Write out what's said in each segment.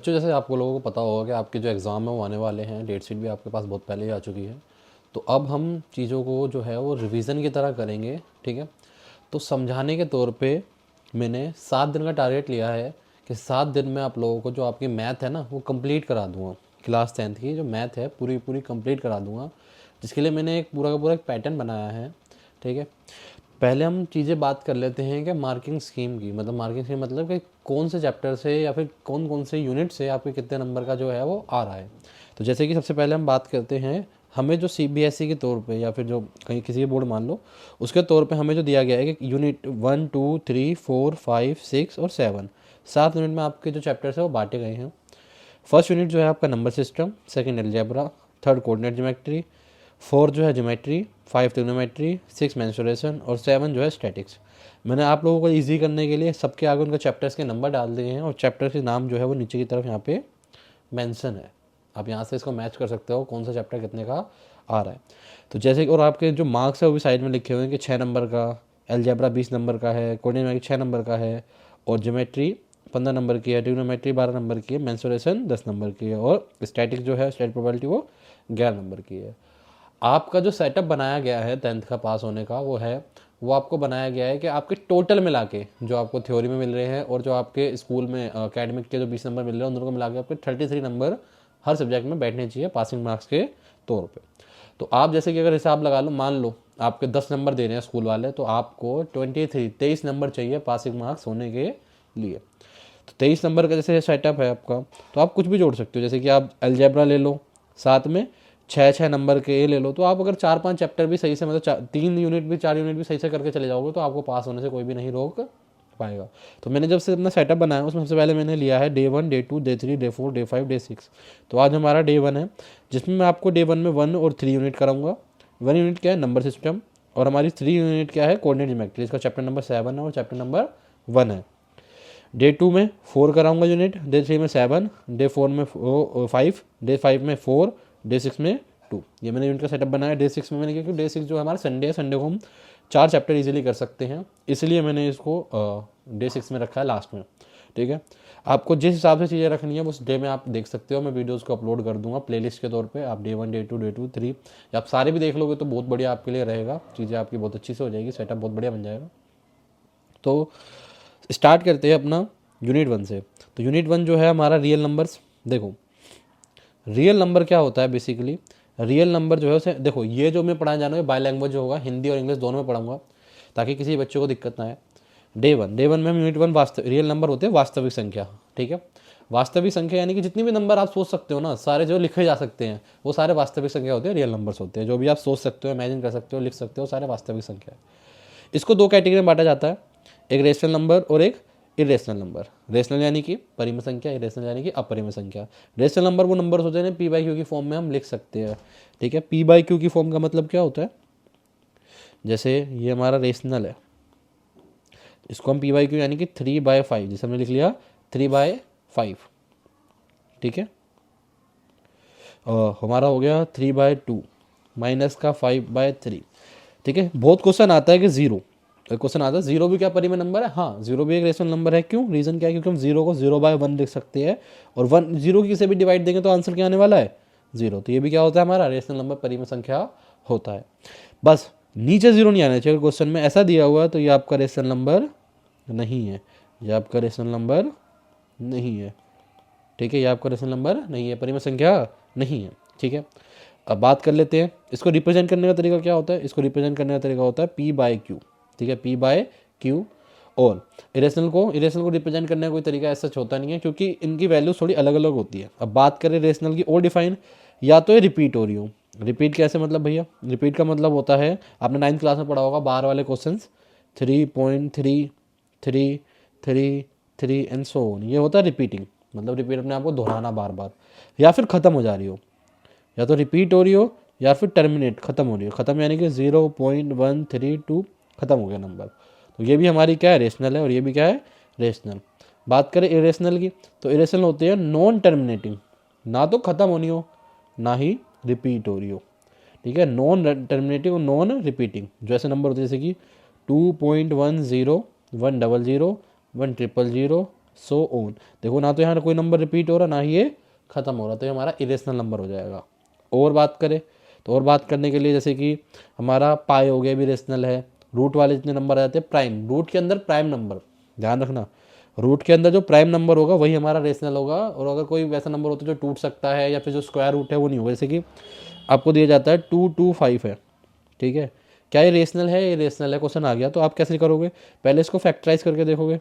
बच्चों, जैसे आप लोगों को पता होगा कि आपके जो एग्ज़ाम है वो आने वाले हैं, डेट शीट भी आपके पास बहुत पहले ही आ चुकी है। तो अब हम चीज़ों को जो है वो रिवीजन की तरह करेंगे, ठीक है। तो समझाने के तौर पे मैंने 7 दिन का टारगेट लिया है कि 7 दिन में आप लोगों को जो आपकी मैथ है ना वो कंप्लीट करा दूंगा। क्लास 10th की जो मैथ है पूरी पूरी कंप्लीट करा दूंगा, जिसके लिए मैंने एक पूरा का पूरा एक पैटर्न बनाया है, ठीक है। पहले हम चीज़ें बात कर लेते हैं कि मार्किंग स्कीम की, मतलब मार्किंग स्कीम मतलब कि कौन से चैप्टर से या फिर कौन कौन से यूनिट से आपके कितने नंबर का जो है वो आ रहा है। तो जैसे कि सबसे पहले हम बात करते हैं, हमें जो सीबीएसई के तौर पे या फिर जो कहीं किसी बोर्ड मान लो उसके तौर पे हमें जो दिया गया है कि यूनिट 1 2 3 4 5 6 और 7, 7 यूनिट में आपके जो चैप्टर्स है वो बांटे गए हैं। फर्स्ट यूनिट जो है आपका number system, second algebra, third coordinate geometry, fourth जो है ज्योमेट्री, 5 ट्रिग्नोमेट्री, 6 मेंसुरेशन और 7 जो है स्टैटिक्स। मैंने आप लोगों को इजी करने के लिए सबके आगे उनके चैप्टर्स के नंबर डाल दिए हैं और चैप्टर के नाम जो है वो नीचे की तरफ यहाँ पे मेंशन है। आप यहाँ से इसको मैच कर सकते हो कौन सा चैप्टर कितने का आ रहा है। तो जैसे कि और आपके जो मार्क्स है वो भी साइड में लिखे हुए हैं कि 6 नंबर का, अलजेब्रा 20 नंबर का है, कोऑर्डिनेट 6 नंबर का है और ज्योमेट्री 15 नंबर की है, ट्रिग्नोमेट्री 12 नंबर की है, मेंसुरेशन 10 नंबर की है और स्टैटिक जो है स्टैटिक प्रोबेबिलिटी वो 11 नंबर की है। आपका जो सेटअप बनाया गया है 10th का पास होने का वो आपको बनाया गया है कि आपके टोटल मिला के जो आपको थ्योरी में मिल रहे हैं और जो आपके स्कूल में एकेडमिक के जो 20 नंबर मिल रहे हैं उन दोनों को मिला के आपके 33 नंबर हर सब्जेक्ट में बैठने चाहिए पासिंग मार्क्स के तौर पे। तो आप जैसे कि अगर हिसाब लगा लो, मान लो आपके 10 नंबर दे रहे हैं स्कूल वाले, तो आपको 23 नंबर चाहिए पासिंग मार्क्स होने के लिए। तो 23 नंबर का जैसे सेटअप है आपका, तो आप कुछ भी जोड़ सकते हो। जैसे कि आप अलजेब्रा ले लो, साथ में 6 नंबर के ले लो, तो आप अगर 4-5 चैप्टर भी सही से मतलब 3 यूनिट भी 4 यूनिट भी सही से करके चले जाओगे तो आपको पास होने से कोई भी नहीं रोक पाएगा। तो मैंने जब से अपना सेटअप बनाया उसमें सबसे पहले मैंने लिया है day 1 day 2 day 3 day 4 day 5 day 6। तो आज हमारा डे 1 है, जिसमें मैं आपको डे 1 में 1 और 3 यूनिट कराऊंगा। 1 यूनिट क्या है, नंबर सिस्टम, और हमारी 3 यूनिट क्या है, कोऑर्डिनेट ज्योमेट्री। इसका चैप्टर नंबर 7 है और चैप्टर नंबर 1 है। डे 2 में 4 कराऊंगा यूनिट, डे 3 में 7, डे 4 में 5, डे 5 में 4, डे 6 में 2। ये मैंने यूनिट का सेटअप बनाया। डे 6 में मैंने क्योंकि डे 6 जो हमारा संडे है, संडे को हम 4 चैप्टर इजीली कर सकते हैं, इसलिए मैंने इसको डे 6 में रखा है लास्ट में, ठीक है। आपको जिस हिसाब से चीज़ें रखनी है उस डे में आप देख सकते हो, मैं वीडियोस को अपलोड कर दूंगा प्लेलिस्ट के तौर पे। आप डे 1 डे 2 डे 2 3 आप सारे भी देख लोगे तो बहुत बढ़िया आपके लिए रहेगा, चीज़ें आपकी बहुत अच्छी से हो जाएगी, सेटअप बहुत बढ़िया बन जाएगा। तो स्टार्ट करते हैं अपना यूनिट 1 से। तो यूनिट 1 जो है हमारा रियल नंबर्स। देखो रियल नंबर क्या होता है, बेसिकली रियल नंबर जो है उसे देखो, ये जो मैं पढ़ाने जा रहा हूँ बाय लैंग्वेज होगा, हिंदी और इंग्लिश दोनों में पढ़ाऊंगा ताकि किसी बच्चे को दिक्कत ना आए। डे 1 में हम यूनिट 1 वास्तव रियल नंबर होते हैं, वास्तविक संख्या, ठीक है। वास्तविक संख्या यानी कि जितनी भी नंबर आप सोच सकते हो ना, सारे जो लिखे जा सकते हैं वो सारे वास्तविक संख्या होते हैं, रियल नंबर्स होते हैं। जो भी आप सोच सकते हो, इमेजिन कर सकते हो, लिख सकते हो, सारे वास्तविक संख्या है। इसको 2 कैटेगरी में बांटा जाता है, एक रेशनल नंबर और एक इरेशनल नंबर। रेशनल यानी कि परिमेय संख्या, इरेशनल यानी कि अपरिमेय संख्या। रेशनल नंबर वो नंबर होते हैं पी बाई क्यू की फॉर्म में हम लिख सकते हैं, ठीक है। पी बाई क्यू की फॉर्म का मतलब क्या होता है, जैसे ये हमारा रेशनल है, इसको हम पी बाई क्यू यानी कि 3/5, जैसे हमने लिख लिया 3/5, ठीक है। और हमारा हो गया 3/2 माइनस का 5/3, ठीक है। बहुत क्वेश्चन आता है कि जीरो, क्वेश्चन आता है जीरो भी क्या परिमेय नंबर है। हाँ, जीरो भी एक रेशनल नंबर है। क्यों, रीजन क्या है, क्योंकि हम जीरो को 0/1 लिख सकते हैं और 1 जीरो की से भी डिवाइड देंगे तो आंसर क्या आने वाला है, जीरो। तो ये भी क्या होता है, हमारा रेशनल नंबर परिमेय संख्या होता है। बस नीचे जीरो नहीं आना चाहिए, क्वेश्चन में ऐसा दिया हुआ है तो ये आपका रेशनल नंबर नहीं है, ये आपका रेशनल नंबर नहीं है, ठीक है। ये आपका रेशनल नंबर नहीं है, परिमेय संख्या नहीं है, ठीक है। अब बात कर लेते हैं इसको रिप्रेजेंट करने का तरीका क्या होता है। इसको रिप्रेजेंट करने का तरीका होता है पी बाई क्यू, ठीक है, पी बाय क्यू। और इरेशनल को रिप्रेजेंट करने का कोई तरीका ऐसा होता नहीं है, क्योंकि इनकी वैल्यू थोड़ी अलग अलग होती है। अब बात करें रेशनल की और डिफाइन, या तो ये रिपीट हो रही हो। रिपीट कैसे मतलब भैया, रिपीट का मतलब होता है, आपने 9th क्लास में पढ़ा होगा बाहर वाले क्वेश्चन 3.33333 एंड सो ऑन, ये होता है रिपीटिंग। मतलब रिपीट अपने आप को दोहराना बार बार, या फिर ख़त्म हो जा रही हो, या तो रिपीट हो रही हो या फिर टर्मिनेट ख़त्म हो रही हो। ख़त्म यानी कि 0.132 ख़त्म हो गया नंबर। तो ये भी हमारी क्या है, रेशनल है, और ये भी क्या है, रेशनल। बात करें इरेशनल की, तो इरेशनल होते हैं नॉन टर्मिनेटिंग, ना तो ख़त्म होनी हो ना ही रिपीट हो रही हो, ठीक है। नॉन टर्मिनेटिंग और नॉन रिपीटिंग जो ऐसे नंबर होते हैं जैसे कि 2.10 100 100 100 सो ऑन। देखो ना तो यहाँ कोई नंबर रिपीट हो रहा, ना ही ये ख़त्म हो रहा, तो ये हमारा इरेशनल नंबर हो जाएगा। और बात करें तो और बात करने के लिए जैसे कि हमारा पाई हो गया भी रेशनल है। रूट वाले जितने नंबर आ जाते हैं प्राइम, रूट के अंदर प्राइम नंबर, ध्यान रखना, रूट के अंदर जो प्राइम नंबर होगा वही हमारा रेशनल होगा। और अगर कोई वैसा नंबर होता है जो टूट सकता है या फिर जो स्क्वायर रूट है वो नहीं होगा। जैसे कि आपको दिया जाता है 225 है, ठीक है, क्या ये रेशनल है? ये रेशनल है, क्वेश्चन आ गया तो आप कैसे करोगे? पहले इसको फैक्टराइज करके देखोगे।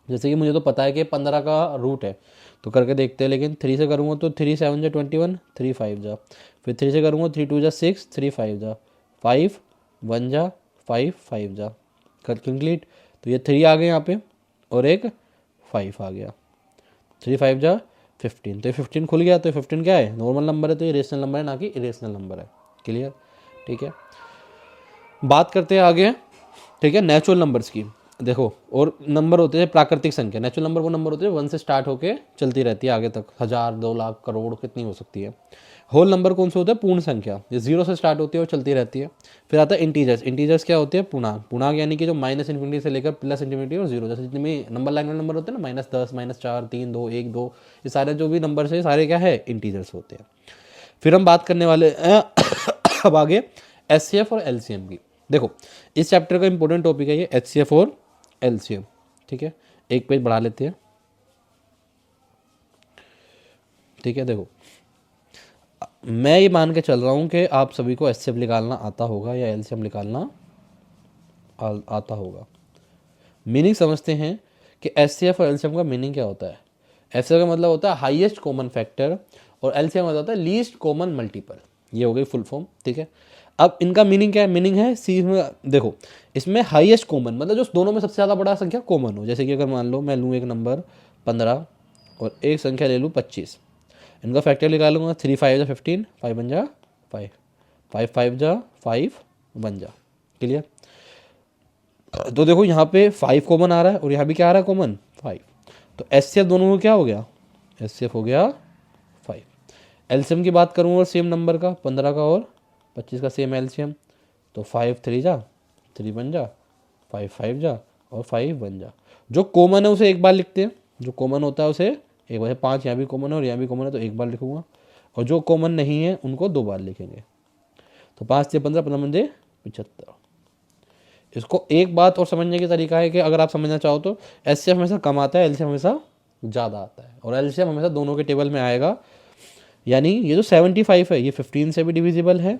जैसे कि मुझे तो पता है कि 15 का रूट है तो करके देखते हैं, लेकिन 3 से करूँगा तो 3 7 जा 21, 3 5 जा, फिर 3 से करूँगा 3 2 जा 6, 3 5 जा 5 1 जा 5 5 जा, कर कंप्लीट। तो ये 3 आ गए यहाँ पे और एक 5 आ गया, 3 5 जा 15, तो ये 15 खुल गया। तो ये 15 क्या है? नॉर्मल नंबर है, तो ये रेशनल नंबर है, ना कि इरेशनल नंबर है। क्लियर? ठीक है, बात करते हैं आगे, ठीक है, नेचुरल नंबर्स की। देखो, और नंबर होते हैं प्राकृतिक संख्या। नेचुरल नंबर वो नंबर होते हैं 1 से स्टार्ट होके चलती रहती है आगे तक, 1000 2 लाख करोड़ कितनी हो सकती है। होल नंबर कौन से होते हैं? पूर्ण संख्या, ये 0 से स्टार्ट होती है और चलती रहती है। फिर आता है इंटीजर्स। इंटीजर्स क्या होते हैं? पूर्णांक। पूर्णांक यानी कि जो माइनस इन्फिनिटी से लेकर प्लस इन्फिनिटी और 0, जैसे जितने भी नंबर लाइन में नंबर होते हैं ना, -10 -4 3 2 1 2, ये सारे जो भी नंबर है सारे क्या है? इंटीजर्स होते हैं। फिर हम बात करने वाले अब आगे एचसीएफ और एलसीएम की। देखो, इस चैप्टर का इंपॉर्टेंट टॉपिक है ये एचसीएफ और एलसीएम, ठीक है। एक पेज बढ़ा लेते हैं, ठीक है। देखो, मैं ये मान के चल रहा हूँ कि आप सभी को एचसीएफ निकालना आता होगा या एलसीएम निकालना आता होगा। मीनिंग समझते हैं कि एचसीएफ और एलसीएम का मीनिंग क्या होता है। एचसीएफ का मतलब होता है हाईएस्ट कॉमन फैक्टर और एलसीएम मतलब होता है लीस्ट कॉमन मल्टीपल। ये हो गई फुल फॉर्म, ठीक है। अब इनका मीनिंग क्या है? मीनिंग है सी में, देखो, इसमें हाईएस्ट कॉमन मतलब जो दोनों में सबसे ज़्यादा बड़ा संख्या कॉमन हो। जैसे कि अगर मान लो मैं लूँ एक नंबर 15 और एक संख्या ले लूँ 25, इनका फैक्टर निकालूंगा। 3 5 जा 15, 5 बन जा 5, 5 5 जा 5 बन जा। क्लियर? तो देखो यहाँ पे 5 कॉमन आ रहा है और यहाँ भी क्या आ रहा है? कॉमन 5। तो एचसीएफ दोनों को क्या हो गया? एचसीएफ हो गया 5। एलसीएम की बात करूँ और सेम नंबर का 15 का और 25 का सेम एलसीएम, तो 5 3 जा 3 बन जा, 5 5 जा और 5 बन जा। जो कॉमन है उसे एक बार लिखते हैं, जो कॉमन होता है उसे एक बार। 5 यहाँ भी कॉमन है और यहाँ भी कॉमन है तो एक बार लिखूंगा, और जो कॉमन नहीं है उनको 2 बार लिखेंगे। तो 5 से 15, 15 बन 75। इसको एक बात और समझने की तरीका है कि अगर आप समझना चाहो तो एचसीएफ हमेशा कम आता है, एलसीएम हमेशा ज़्यादा आता है, और एलसीएम हमेशा दोनों के टेबल में आएगा। यानी ये जो 75 है ये 15 से भी डिविजिबल है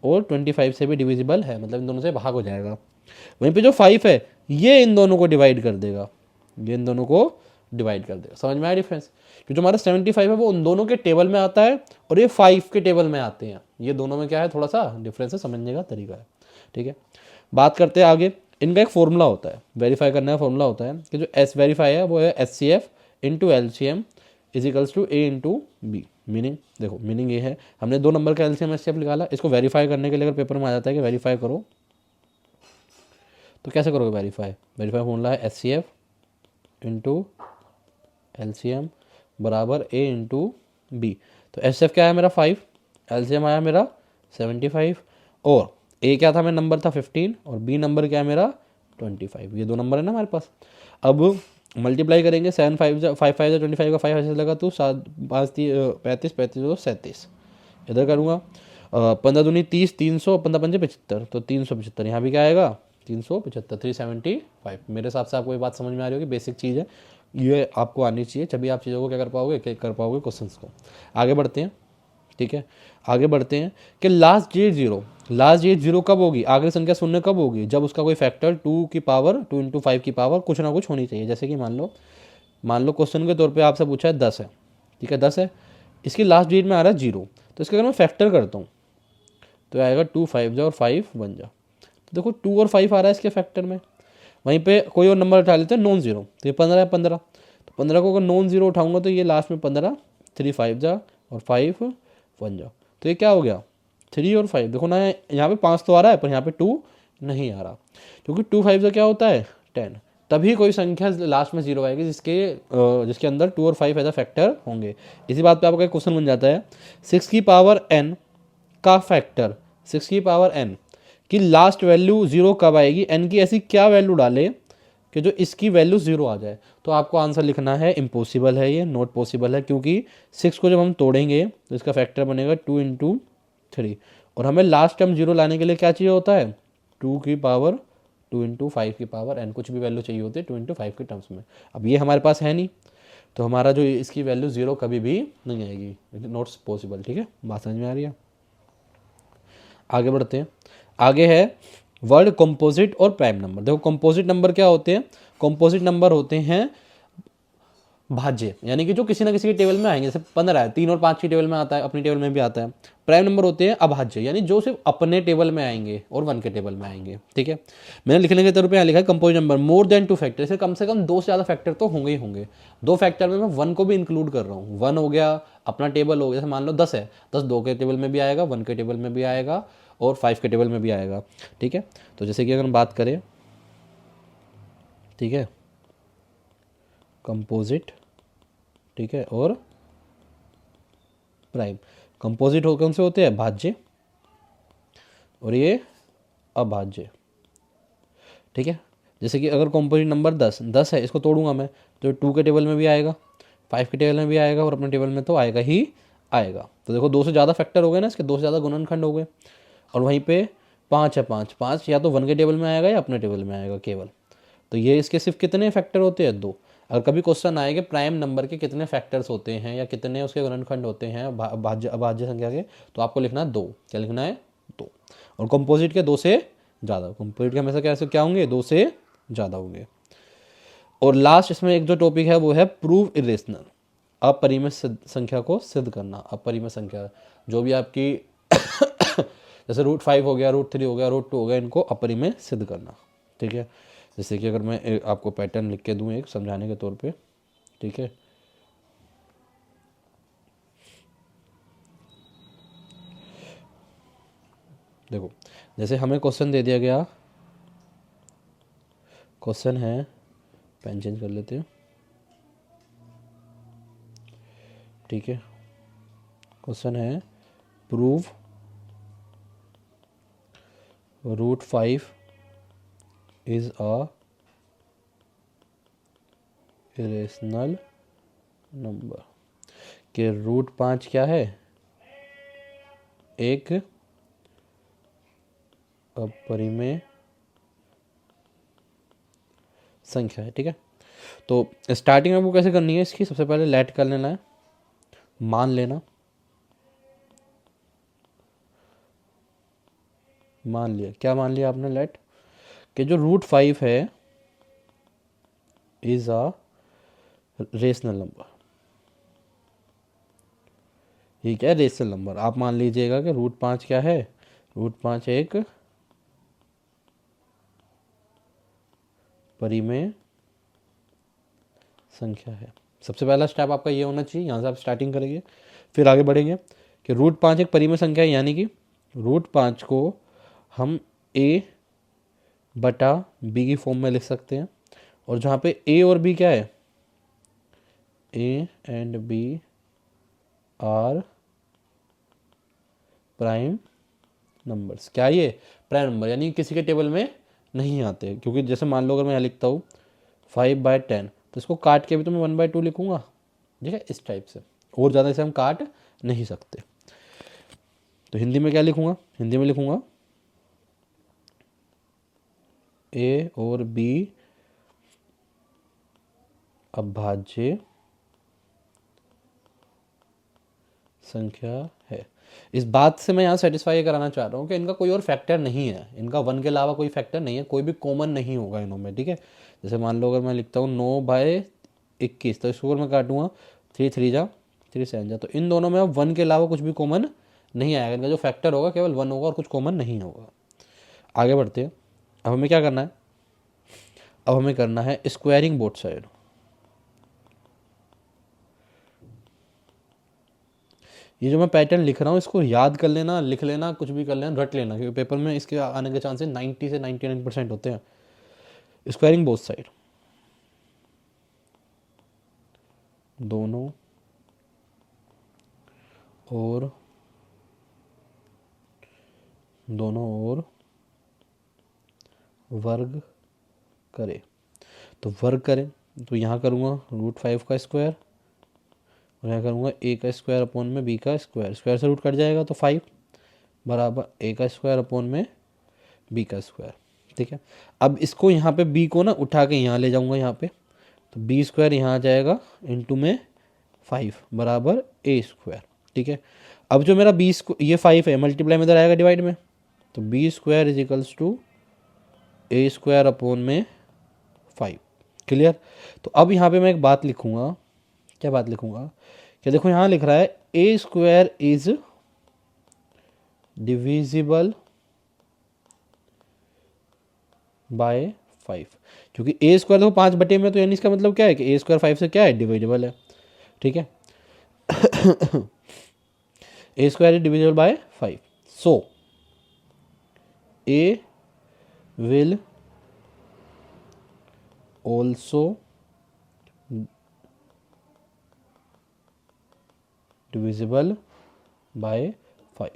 और 25 से भी डिविजिबल है, मतलब इन दोनों से भाग हो जाएगा। वहीं पे जो 5 है ये इन दोनों को डिवाइड कर देगा, ये इन दोनों को डिवाइड कर देगा। समझ में आया डिफरेंस? क्योंकि जो हमारा 75 है वो उन दोनों के टेबल में आता है और ये 5 के टेबल में आते हैं। ये दोनों में क्या है? थोड़ा सा डिफरेंस है, समझने का तरीका है, ठीक है। बात करते हैं आगे। इनका एक फॉर्मूला होता है, वेरीफाई करने का फॉर्मूला होता है कि जो एस वेरीफाई है वो है HCF into LCM is equals to a into b. Meaning देखो, मीनिंग ये है, हमने 2 नंबर का एलसीएम एचसीएफ निकाला, इसको वेरीफाई करने के लिए अगर पेपर में आ जाता है कि वेरीफाई करो, तो कैसे करोगे वेरीफाई? वेरीफाई फॉर्मूला है एचसीएफ इंटू एलसीएम बराबर ए इंटू बी। तो एचसीएफ क्या है मेरा 5, एलसीएम आया मेरा 75, और ए क्या था? मेरा नंबर था 15 और बी नंबर क्या है मेरा 25। ये 2 नंबर है ना हमारे पास। अब मल्टीप्लाई करेंगे, 7 5 5 5 25 का 5 ऐसे लगा तो 7 5 35 35 2 37। इधर करूँगा 15 दूनी 30, 300, 15 पंजे 75, तो 375। यहाँ भी क्या आएगा? 375, 375। मेरे हिसाब से आपको ये बात समझ में आ रही होगी, बेसिक चीज़ है, ये आपको आनी चाहिए, तभी आप चीज़ों को क्या कर पाओगे क्वेश्चंस को। आगे बढ़ते हैं, ठीक है, आगे बढ़ते हैं कि लास्ट डेट जीरो कब होगी? आखिरी संख्या शून्य कब होगी? जब उसका कोई फैक्टर 2 की पावर 2 × 5 की पावर कुछ ना कुछ होनी चाहिए। जैसे कि मान लो क्वेश्चन के तौर पे आपसे पूछा है 10 है, ठीक है, 10 है, इसकी लास्ट डेट में आ रहा है 0, तो इसका अगर मैं फैक्टर करता हूँ तो आएगा 2 5 जा और 5 बन जा। तो देखो 2 और 5 आ रहा है इसके फैक्टर में। वहीं पे कोई और नंबर उठा लेते हैं नॉन जीरो, तो ये 15 है, 15, तो 15 को अगर नॉन जीरो उठाऊंगा तो ये लास्ट में 15, 3 5 जा और 5 बन जा। तो ये क्या हो गया? 3 और 5। देखो ना, यहाँ पे 5 तो आ रहा है पर यहाँ पे 2 नहीं आ रहा, क्योंकि 2 5 का क्या होता है 10। तभी कोई संख्या लास्ट में 0 आएगी जिसके अंदर 2 और 5 एज अ फैक्टर होंगे। इसी बात पे आपका एक क्वेश्चन बन जाता है, 6 की पावर n का फैक्टर, 6 की पावर n की लास्ट वैल्यू 0 कब आएगी? n की ऐसी क्या वैल्यू डाले कि जो इसकी वैल्यू 0 आ जाए। तो आपको आंसर लिखना है इम्पॉसिबल है, ये नॉट पॉसिबल है, क्योंकि 6 को जब हम तोड़ेंगे तो इसका फैक्टर बनेगा 2 इंटू 3, और हमें लास्ट टर्म 0 लाने के लिए क्या चाहिए होता है, 2 की पावर 2 इंटू 5 की पावर n, कुछ भी वैल्यू चाहिए होती है 2 इंटू 5 के टर्म्स में। अब ये हमारे पास है नहीं, तो हमारा जो इसकी वैल्यू 0 कभी भी नहीं आएगी, नॉट पॉसिबल। ठीक है, बात समझ में आ रही है। आगे बढ़ते हैं। आगे है वर्ड कंपोजिट और प्राइम नंबर। देखो कंपोजिट नंबर क्या होते हैं, कंपोजिट नंबर होते हैं भाज्य, यानी कि जो किसी ना किसी के टेबल में आएंगे, जैसे 15 है, 3 और 5 की टेबल में आता है, अपनी टेबल में भी आता है। प्राइम नंबर होते हैं अभाज्य, यानी जो सिर्फ अपने टेबल में आएंगे और 1 के टेबल में आएंगे। ठीक है, मैंने लिखने के तौर पे यहाँ लिखा है composite number more than 2 factor, जैसे कम से कम 2 से ज़्यादा फैक्टर तो होंगे ही होंगे। 2 फैक्टर में मैं 1 को भी इंक्लूड कर रहा हूँ। 1 हो गया, अपना टेबल हो गया, जैसे मान लो 10 है, 10 2 के टेबल में भी आएगा, 1 के टेबल में भी आएगा और 5 के टेबल में भी आएगा। ठीक है, तो जैसे कि अगर हम बात करें, ठीक है, कंपोजिट, ठीक है, और प्राइम। कंपोजिट हो कौन से होते हैं, भाज्य, और ये अभाज्य। ठीक है, जैसे कि अगर कंपोजिट नंबर 10 है, इसको तोड़ूंगा मैं तो 2 के टेबल में भी आएगा, 5 के टेबल में भी आएगा और अपने टेबल में तो आएगा ही आएगा। तो देखो 2 से ज़्यादा फैक्टर हो गए ना, इसके 2 से ज़्यादा गुणनखंड हो गए। और वहीं पे 5 है, 5 या तो 1 के टेबल में आएगा या अपने टेबल में आएगा केवल। तो ये इसके सिर्फ कितने फैक्टर होते हैं, 2। अगर कभी क्वेश्चन आए कि प्राइम नंबर के कितने फैक्टर्स होते हैं या कितने उसके गुणनखंड होते हैं अभाज्य संख्या के, तो आपको लिखना है 2। क्या लिखना है, 2। और कंपोजिट के 2 से ज़्यादा, कंपोजिट के हमेशा कैसे क्या होंगे, 2 से ज़्यादा होंगे। और लास्ट इसमें एक जो टॉपिक है वो है प्रूव इरेशनल, अपरिमेय संख्या को सिद्ध करना। अपरिमेय संख्या जो भी आपकी जैसे √5 हो गया, √3 हो गया, √2 हो गया, इनको अपरिमेय सिद्ध करना। ठीक है, जैसे कि अगर मैं आपको पैटर्न लिख के दूं एक समझाने के तौर पे, ठीक है, देखो जैसे हमें क्वेश्चन दे दिया गया, क्वेश्चन है, पेन चेंज कर लेते हैं। ठीक है, क्वेश्चन है prove √5 is a irrational number, कि √5 क्या है, एक अपरिमेय संख्या है। ठीक है, तो स्टार्टिंग में वो कैसे करनी है इसकी, सबसे पहले लेट कर लेना है, मान लेना, मान लिया, क्या मान लिया आपने, लेट, कि जो √5 है इज अ रेशनल नंबर। ये क्या है, रेशनल नंबर। आप मान लीजिएगा कि √5 क्या है, √5 एक परिमेय संख्या है। सबसे पहला स्टेप आपका ये होना चाहिए, यहाँ से आप स्टार्टिंग करेंगे, फिर आगे बढ़ेंगे कि √5 एक परिमेय संख्या है, यानी कि √5 को हम a बटा b की फॉर्म में लिख सकते हैं। और जहाँ पे a और b क्या है, a and b are prime numbers. क्या ये प्राइम नंबर, यानी किसी के टेबल में नहीं आते, क्योंकि जैसे मान लो अगर मैं यहाँ लिखता हूँ 5/10, तो इसको काट के भी तो मैं 1/2 लिखूंगा। ठीक है, इस टाइप से, और ज़्यादा इसे हम काट नहीं सकते। तो हिंदी में क्या लिखूंगा, हिंदी में लिखूंगा a और b अभाज्य संख्या है। इस बात से मैं यहाँ सेटिस्फाई कराना चाह रहा हूँ कि इनका कोई और फैक्टर नहीं है, इनका 1 के अलावा कोई फैक्टर नहीं है, कोई भी कॉमन नहीं होगा इनों में। ठीक है, जैसे मान लो अगर मैं लिखता हूँ 9/21, तो इसको अगर मैं काटूंगा 3 3 जा 3 7 जा, तो इन दोनों में अब 1 के अलावा कुछ भी कॉमन नहीं आएगा, इनका जो फैक्टर होगा केवल 1 होगा और कुछ कॉमन नहीं होगा। आगे बढ़ते हैं, अब हमें क्या करना है, अब हमें करना है स्क्वायरिंग बोथ साइड। ये जो मैं पैटर्न लिख रहा हूँ इसको याद कर लेना, लिख लेना, कुछ भी कर लेना, रट लेना, क्योंकि पेपर में इसके आने के चांसेस 90 से 99% होते हैं। स्क्वायरिंग बोथ साइड, दोनों और वर्ग करे। तो वर्क करें तो यहाँ करूँगा √5 का स्क्वायर और यहाँ करूँगा a का स्क्वायर अपॉन में b का स्क्वायर, स्क्वायर से रूट कट जाएगा तो 5 बराबर a का स्क्वायर अपॉन में b का स्क्वायर। ठीक है, अब इसको यहाँ पे b को ना उठा के यहाँ ले जाऊँगा यहाँ पे, तो b स्क्वायर यहाँ आ जाएगा इंटू में 5 बराबर a स्क्वायर। ठीक है, अब जो मेरा b ये 5 है मल्टीप्लाई में इधर आएगा डिवाइड में, तो b square is equals to a square upon में 5। क्लियर। तो अब यहाँ पे मैं एक बात लिखूँगा, क्या बात लिखूँगा कि देखो यहाँ लिख रहा है a square is divisible by 5, क्योंकि a स्क्वायर देखो 5 बटे में, तो यानी इसका मतलब क्या है कि a स्क्वायर 5 से क्या है, डिविजिबल है। ठीक है, a square is divisible by 5, so a will also divisible by 5,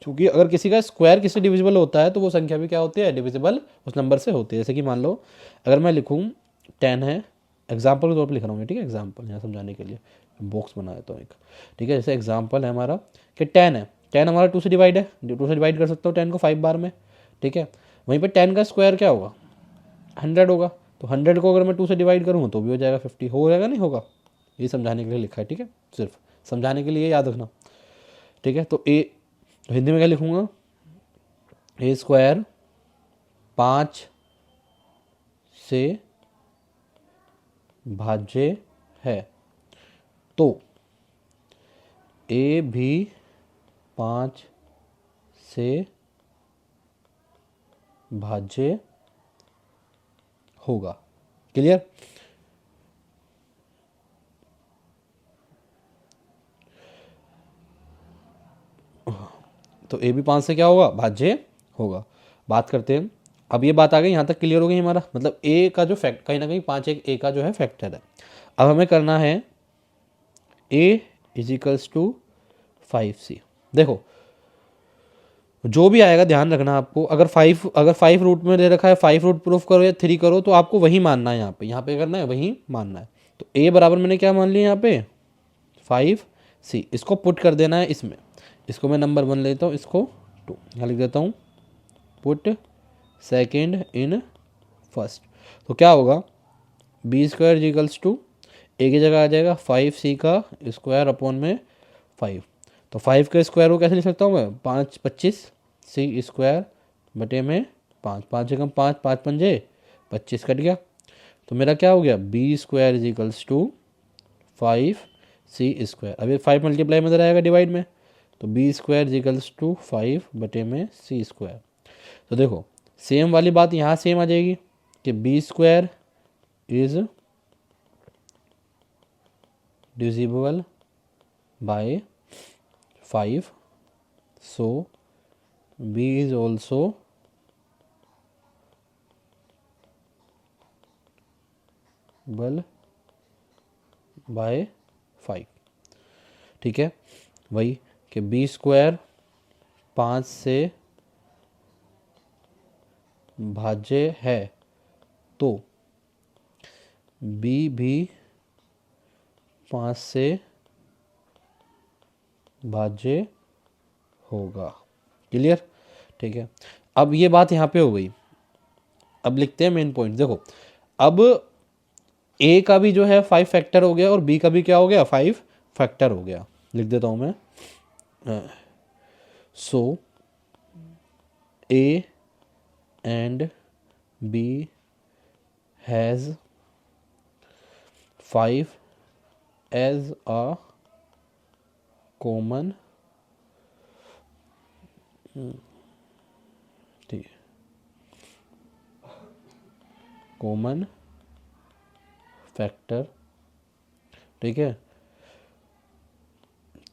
क्योंकि अगर किसी का स्क्वायर किसी डिविजिबल होता है तो वो संख्या भी क्या होती है, डिविजिबल उस नंबर से होती है। जैसे कि मान लो अगर मैं लिखूँ 10 है, एग्जाम्पल के तौर पर लिख रहा हूँ, ठीक है, एग्जाम्पल यहाँ समझाने के लिए बॉक्स बनाया तो एक। ठीक है, जैसे एग्जाम्पल है हमारा कि 10 है, 10 हमारा 2 से डिवाइड है, 2 से डिवाइड कर सकता हूँ 10 को 5 बार में। ठीक है, वहीं पर 10 का स्क्वायर क्या होगा, 100 होगा, तो 100 को अगर मैं 2 से डिवाइड करूँ तो भी हो जाएगा 50, हो जाएगा नहीं होगा, ये समझाने के लिए लिखा है। ठीक है, सिर्फ समझाने के लिए याद रखना। ठीक है, तो ए हिंदी में क्या लिखूँगा, a स्क्वायर 5 से भाज्य है, तो a भी 5 से भाज्य होगा। क्लियर। तो a भी 5 से क्या होगा, भाज्य होगा। बात करते हैं, अब ये बात आ गई, यहाँ तक क्लियर हो गई हमारा, मतलब a का जो फैक्ट कहीं ना कहीं 5 एक a का जो है फैक्टर है। अब हमें करना है a is equals to 5c। देखो जो भी आएगा ध्यान रखना आपको, अगर 5 रूट में दे रखा है, 5 रूट प्रूफ करो या 3 करो, तो आपको वही मानना है, यहाँ पे करना है वही मानना है। तो a बराबर मैंने क्या मान लिया यहाँ पे 5c, इसको पुट कर देना है इसमें, इसको मैं नंबर 1 लेता हूँ, इसको 2 यहाँ लिख देता हूँ, पुट सेकेंड इन फर्स्ट। तो क्या होगा, b square equals to a की जगह आ जाएगा 5c का स्क्वायर अपॉन में 5। तो 5 का स्क्वायर को कैसे लिख सकता हूँ मैं, 5 25 c स्क्वायर बटे में 5, 5 से कम 5, 5 पंजे 25 कट गया, तो मेरा क्या हो गया, b square is equals to 5c square. अभी 5 मल्टीप्लाई में इधर आएगा डिवाइड में, तो b square is equals to 5 बटे में c स्क्वायर। तो देखो सेम वाली बात यहाँ सेम आ जाएगी कि b square is divisible by 5, so b is also divisible by 5। ठीक है, वही कि b स्क्वायर 5 से भाज्य है, तो b भी 5 से भाज्य होगा। क्लियर। ठीक है, अब ये बात यहाँ पे हो गई, अब लिखते हैं मेन पॉइंट। देखो अब a का भी जो है 5 फैक्टर हो गया और b का भी क्या हो गया, 5 फैक्टर हो गया। लिख देता हूँ मैं, so a and b has 5 as a common, ठीक है, कॉमन फैक्टर। ठीक है,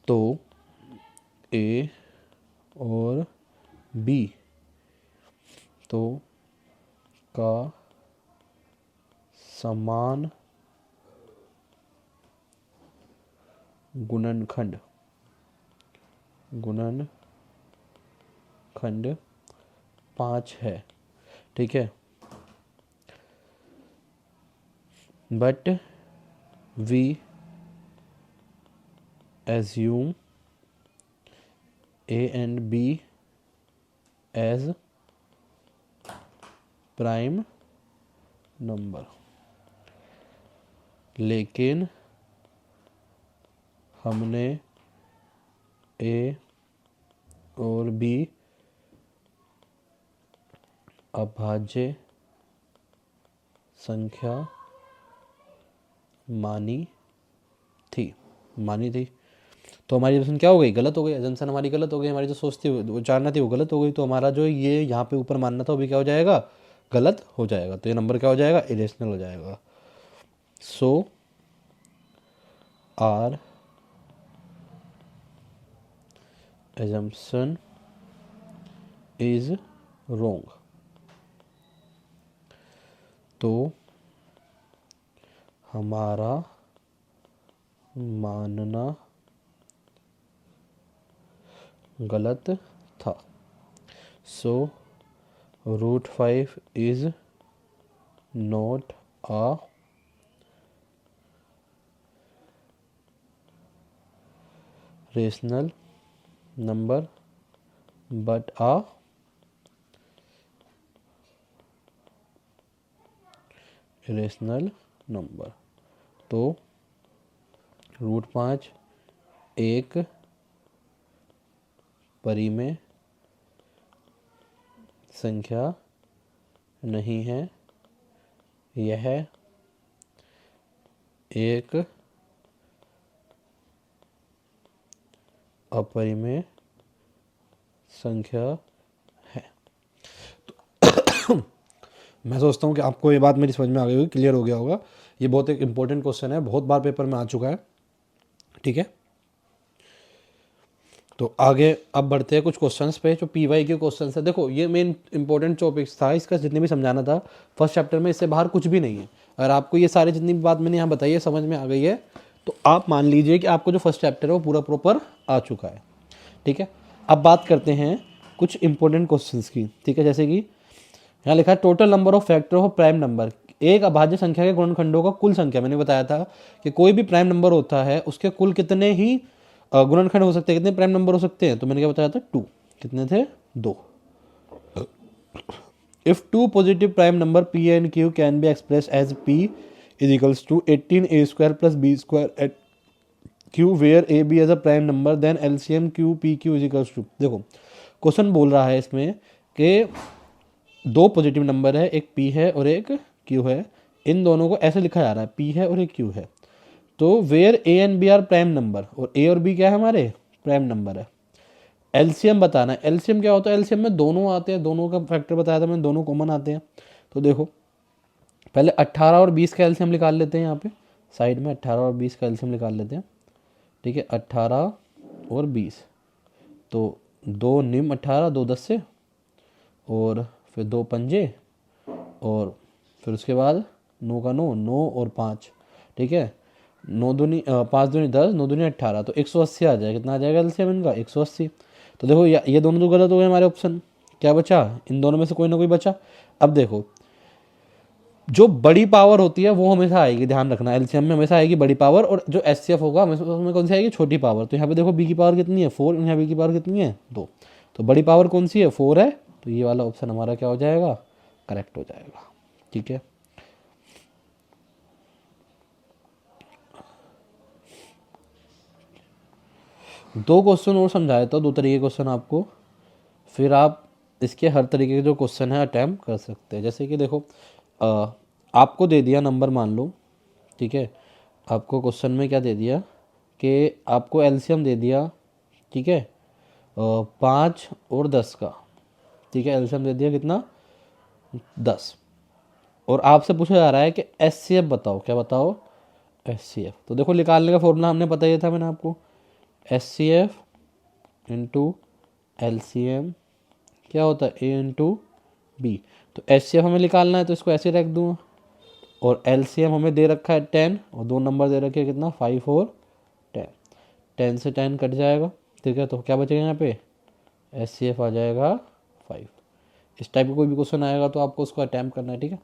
तो a और b तो का समान गुणनखंड 5 है। ठीक है, but we assume A and B as prime number, लेकिन हमने A और B अभाज्य संख्या मानी थी। तो हमारी एजम्पशन क्या हो गई? गलत हो गई। एजम्पशन हमारी गलत हो गई, हमारी जो सोच थी वो जानना थी वो गलत हो गई। तो हमारा जो ये यहाँ पे ऊपर मानना था वो भी क्या हो जाएगा? गलत हो जाएगा। तो ये नंबर क्या हो जाएगा? इरेशनल हो जाएगा। सो आर एजम्पशन इज रोंग। तो हमारा मानना गलत था। सो √5 is not a rational number but a irrational number. तो √5 एक परिमेय संख्या नहीं है, यह एक अपरिमेय संख्या है। तो मैं सोचता हूँ कि आपको ये बात मेरी समझ में आ गई होगी, क्लियर हो गया होगा। ये बहुत एक इम्पोर्टेंट क्वेश्चन है, बहुत बार पेपर में आ चुका है। ठीक है, तो आगे अब बढ़ते हैं कुछ क्वेश्चंस पे जो पीवाई के क्वेश्चंस है। देखो ये मेन इंपॉर्टेंट टॉपिक्स था, इसका जितने भी समझाना था फर्स्ट चैप्टर में, इससे बाहर कुछ भी नहीं है। अगर आपको ये सारी जितनी भी बात मैंने यहाँ बताई है समझ में आ गई है तो आप मान लीजिए कि आपको जो फर्स्ट चैप्टर है वो पूरा प्रॉपर आ चुका है। ठीक है, अब बात करते हैं कुछ इंपॉर्टेंट क्वेश्चंस की। ठीक है, जैसे कि यहाँ लिखा है total number of factor of prime number. एक अभाज्य संख्या के गुणनखंडों का कुल संख्या। मैंने बताया था कि कोई भी प्राइम नंबर होता है उसके कुल कितने ही गुणनखंड हो सकते हैं, कितने प्राइम नंबर हो सकते हैं? तो मैंने क्या बताया था? 2। कितने थे? 2। If 2 positive prime number p and q can be express as p is equals to 18a² + b² at q where a b as a prime number then LCM q p q is equals to. देखो question बोल रहा है इसमें कि 2 positive number है, एक p है और एक q है। इन दोनों को ऐसे लिखा जा रहा है, p है और एक q है। तो where a and b are prime number, और a और b क्या है? हमारे प्राइम नंबर है। एलसीएम बताना है। एलसीएम क्या होता है? एलसीएम में दोनों आते हैं, दोनों का फैक्टर बताया था मैंने, दोनों कॉमन आते हैं। तो देखो पहले 18 और 20 का एलसीएम निकाल लेते हैं। यहाँ पे साइड में 18 और 20 का एलसीएम निकाल लेते हैं। ठीक है, 18 और 20, तो 2 निम 18, 2 10 से, और फिर 2 पंजे, और फिर उसके बाद 9 का 9, 9 और 5। ठीक है, 9 दूनी 5 दूनी 10, 9 दूनी 18, तो 180 आ जाएगा। कितना आ जाएगा एलसीएम इनका? 180। तो देखो ये दोनों तो गलत हो गए हमारे ऑप्शन। क्या बचा? इन दोनों में से कोई ना कोई बचा। अब देखो जो बड़ी पावर होती है वो हमेशा आएगी, ध्यान रखना, एलसीएम में हमेशा आएगी बड़ी पावर, और जो एचसीएफ होगा उसमें कौन सी आएगी? छोटी पावर। तो यहाँ पे देखो बी की पावर कितनी है? 4, यहाँ बी की पावर कितनी है? 2। तो बड़ी पावर कौन सी है? 4 है। तो ये वाला ऑप्शन हमारा क्या हो जाएगा? करेक्ट हो जाएगा। ठीक है, दो क्वेश्चन और समझाया था, 2 तरीके क्वेश्चन आपको, फिर आप इसके हर तरीके के जो क्वेश्चन है अटैम्प्ट कर सकते हैं। जैसे कि देखो आपको दे दिया नंबर, मान लो, ठीक है, आपको क्वेश्चन में क्या दे दिया कि आपको एलसीएम दे दिया, ठीक है, 5 और 10 का। ठीक है, एलसीएम दे दिया कितना? 10। और आपसे पूछा जा रहा है कि एचसीएफ बताओ। क्या बताओ? एचसीएफ। तो देखो निकालने का फॉर्मूला हमने पता ही था मैंने आपको, एचसीएफ इंटू एलसीएम क्या होता है? ए इंटू बी। तो एचसीएफ हमें निकालना है तो इसको ऐसे रख दूँ, और एलसीएम हमें दे रखा है 10, और 2 नंबर दे रखे हैं कितना? 5 और 10। 10 से 10 कट जाएगा। ठीक है, तो क्या बचेगा यहाँ पे? एचसीएफ आ जाएगा 5। इस टाइप का कोई भी क्वेश्चन आएगा तो आपको उसको अटैम्प्ट करना है। ठीक है,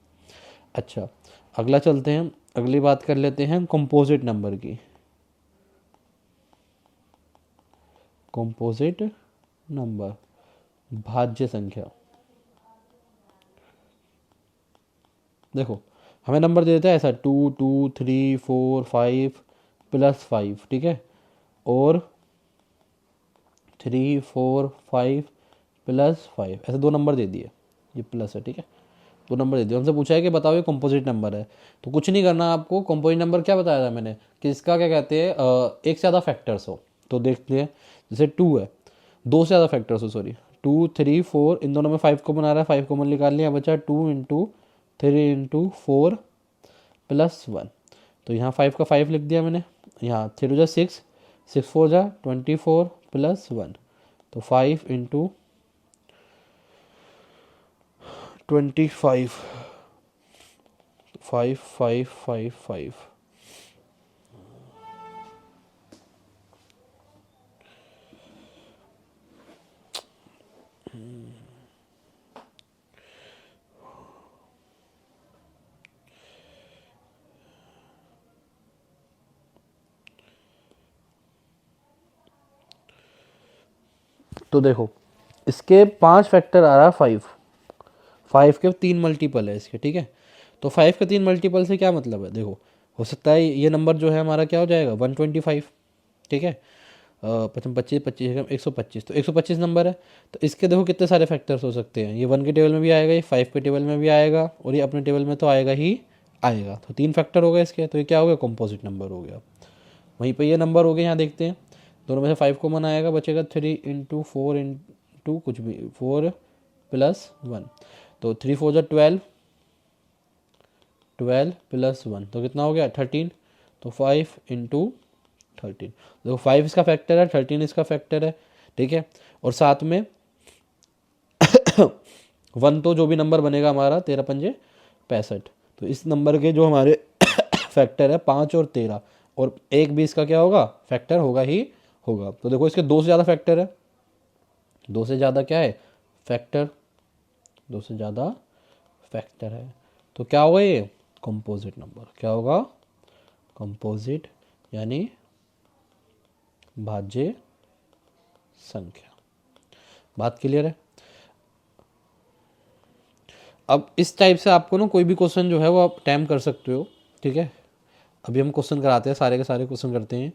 अच्छा अगला चलते हैं। अगली बात कर लेते हैं कंपोजिट नंबर की। कंपोजिट नंबर, भाज्य संख्या। देखो हमें नंबर दे देता है ऐसा 2 2 3 4 5 +5, ठीक है, और 3 4 5 +5, ऐसे दो नंबर दे दिए, ये प्लस है, ठीक है, दो नंबर दे दिए। हमसे पूछा है कि बताओ ये कंपोजिट नंबर है, तो कुछ नहीं करना आपको। कंपोजिट नंबर क्या बताया था मैंने कि इसका क्या कहते हैं, एक से ज़्यादा फैक्टर्स हो। तो देखते हैं, जैसे 2 है, दो से ज़्यादा फैक्टर्स हो, सॉरी 2 3 4, इन दोनों में 5 कॉमन आ रहा है, 5 कॉमन निकाल लिया, बचा 2 × 3 × 4 +1। तो यहाँ 5 का 5 लिख दिया मैंने, यहाँ 3 × 6, 6 4 24 +1, तो 5 × 25, 5 5 5 5। तो देखो इसके 5 फैक्टर आ रहा है 5, 5 के 3 मल्टीपल है इसके, ठीक है। तो 5 के 3 मल्टीपल से क्या मतलब है, देखो हो सकता है ये नंबर जो है हमारा क्या हो जाएगा 125, ठीक है, 25 25 125, तो 125 नंबर है। तो इसके देखो कितने सारे फैक्टर्स हो सकते हैं, ये 1 के टेबल में भी आएगा, ये 5 के टेबल में भी आएगा, और ये अपने टेबल में तो आएगा ही आएगा। तो 3 फैक्टर हो गए इसके, तो ये क्या हो गया, कंपोजिट नंबर हो गया। वहीं पे ये नंबर हो गए, यहाँ देखते हैं दोनों में से 5 कॉमन आएगा, बचेगा 3 × 4 × कुछ भी 4 +1, तो 3 4 12, 12 +1, तो कितना हो गया 13, तो 5 × 13। देखो 5 इसका फैक्टर है, 13 इसका फैक्टर है, ठीक है, और साथ में 1 तो जो भी नंबर बनेगा हमारा 13 पंजे 65, तो इस नंबर के जो हमारे फैक्टर है 5 और 13, और एक भी इसका क्या होगा, फैक्टर होगा ही होगा। तो देखो इसके 2 से ज़्यादा फैक्टर है, 2 से ज़्यादा क्या है, फैक्टर, 2 से ज़्यादा फैक्टर है, तो क्या होगा ये कंपोजिट नंबर, क्या होगा कंपोजिट, यानी भाज्य संख्या। बात क्लियर है। अब इस टाइप से आपको ना कोई भी क्वेश्चन जो है वो आप अटैम्प्ट कर सकते हो, ठीक है। अभी हम क्वेश्चन कराते हैं, सारे के सारे क्वेश्चन करते हैं,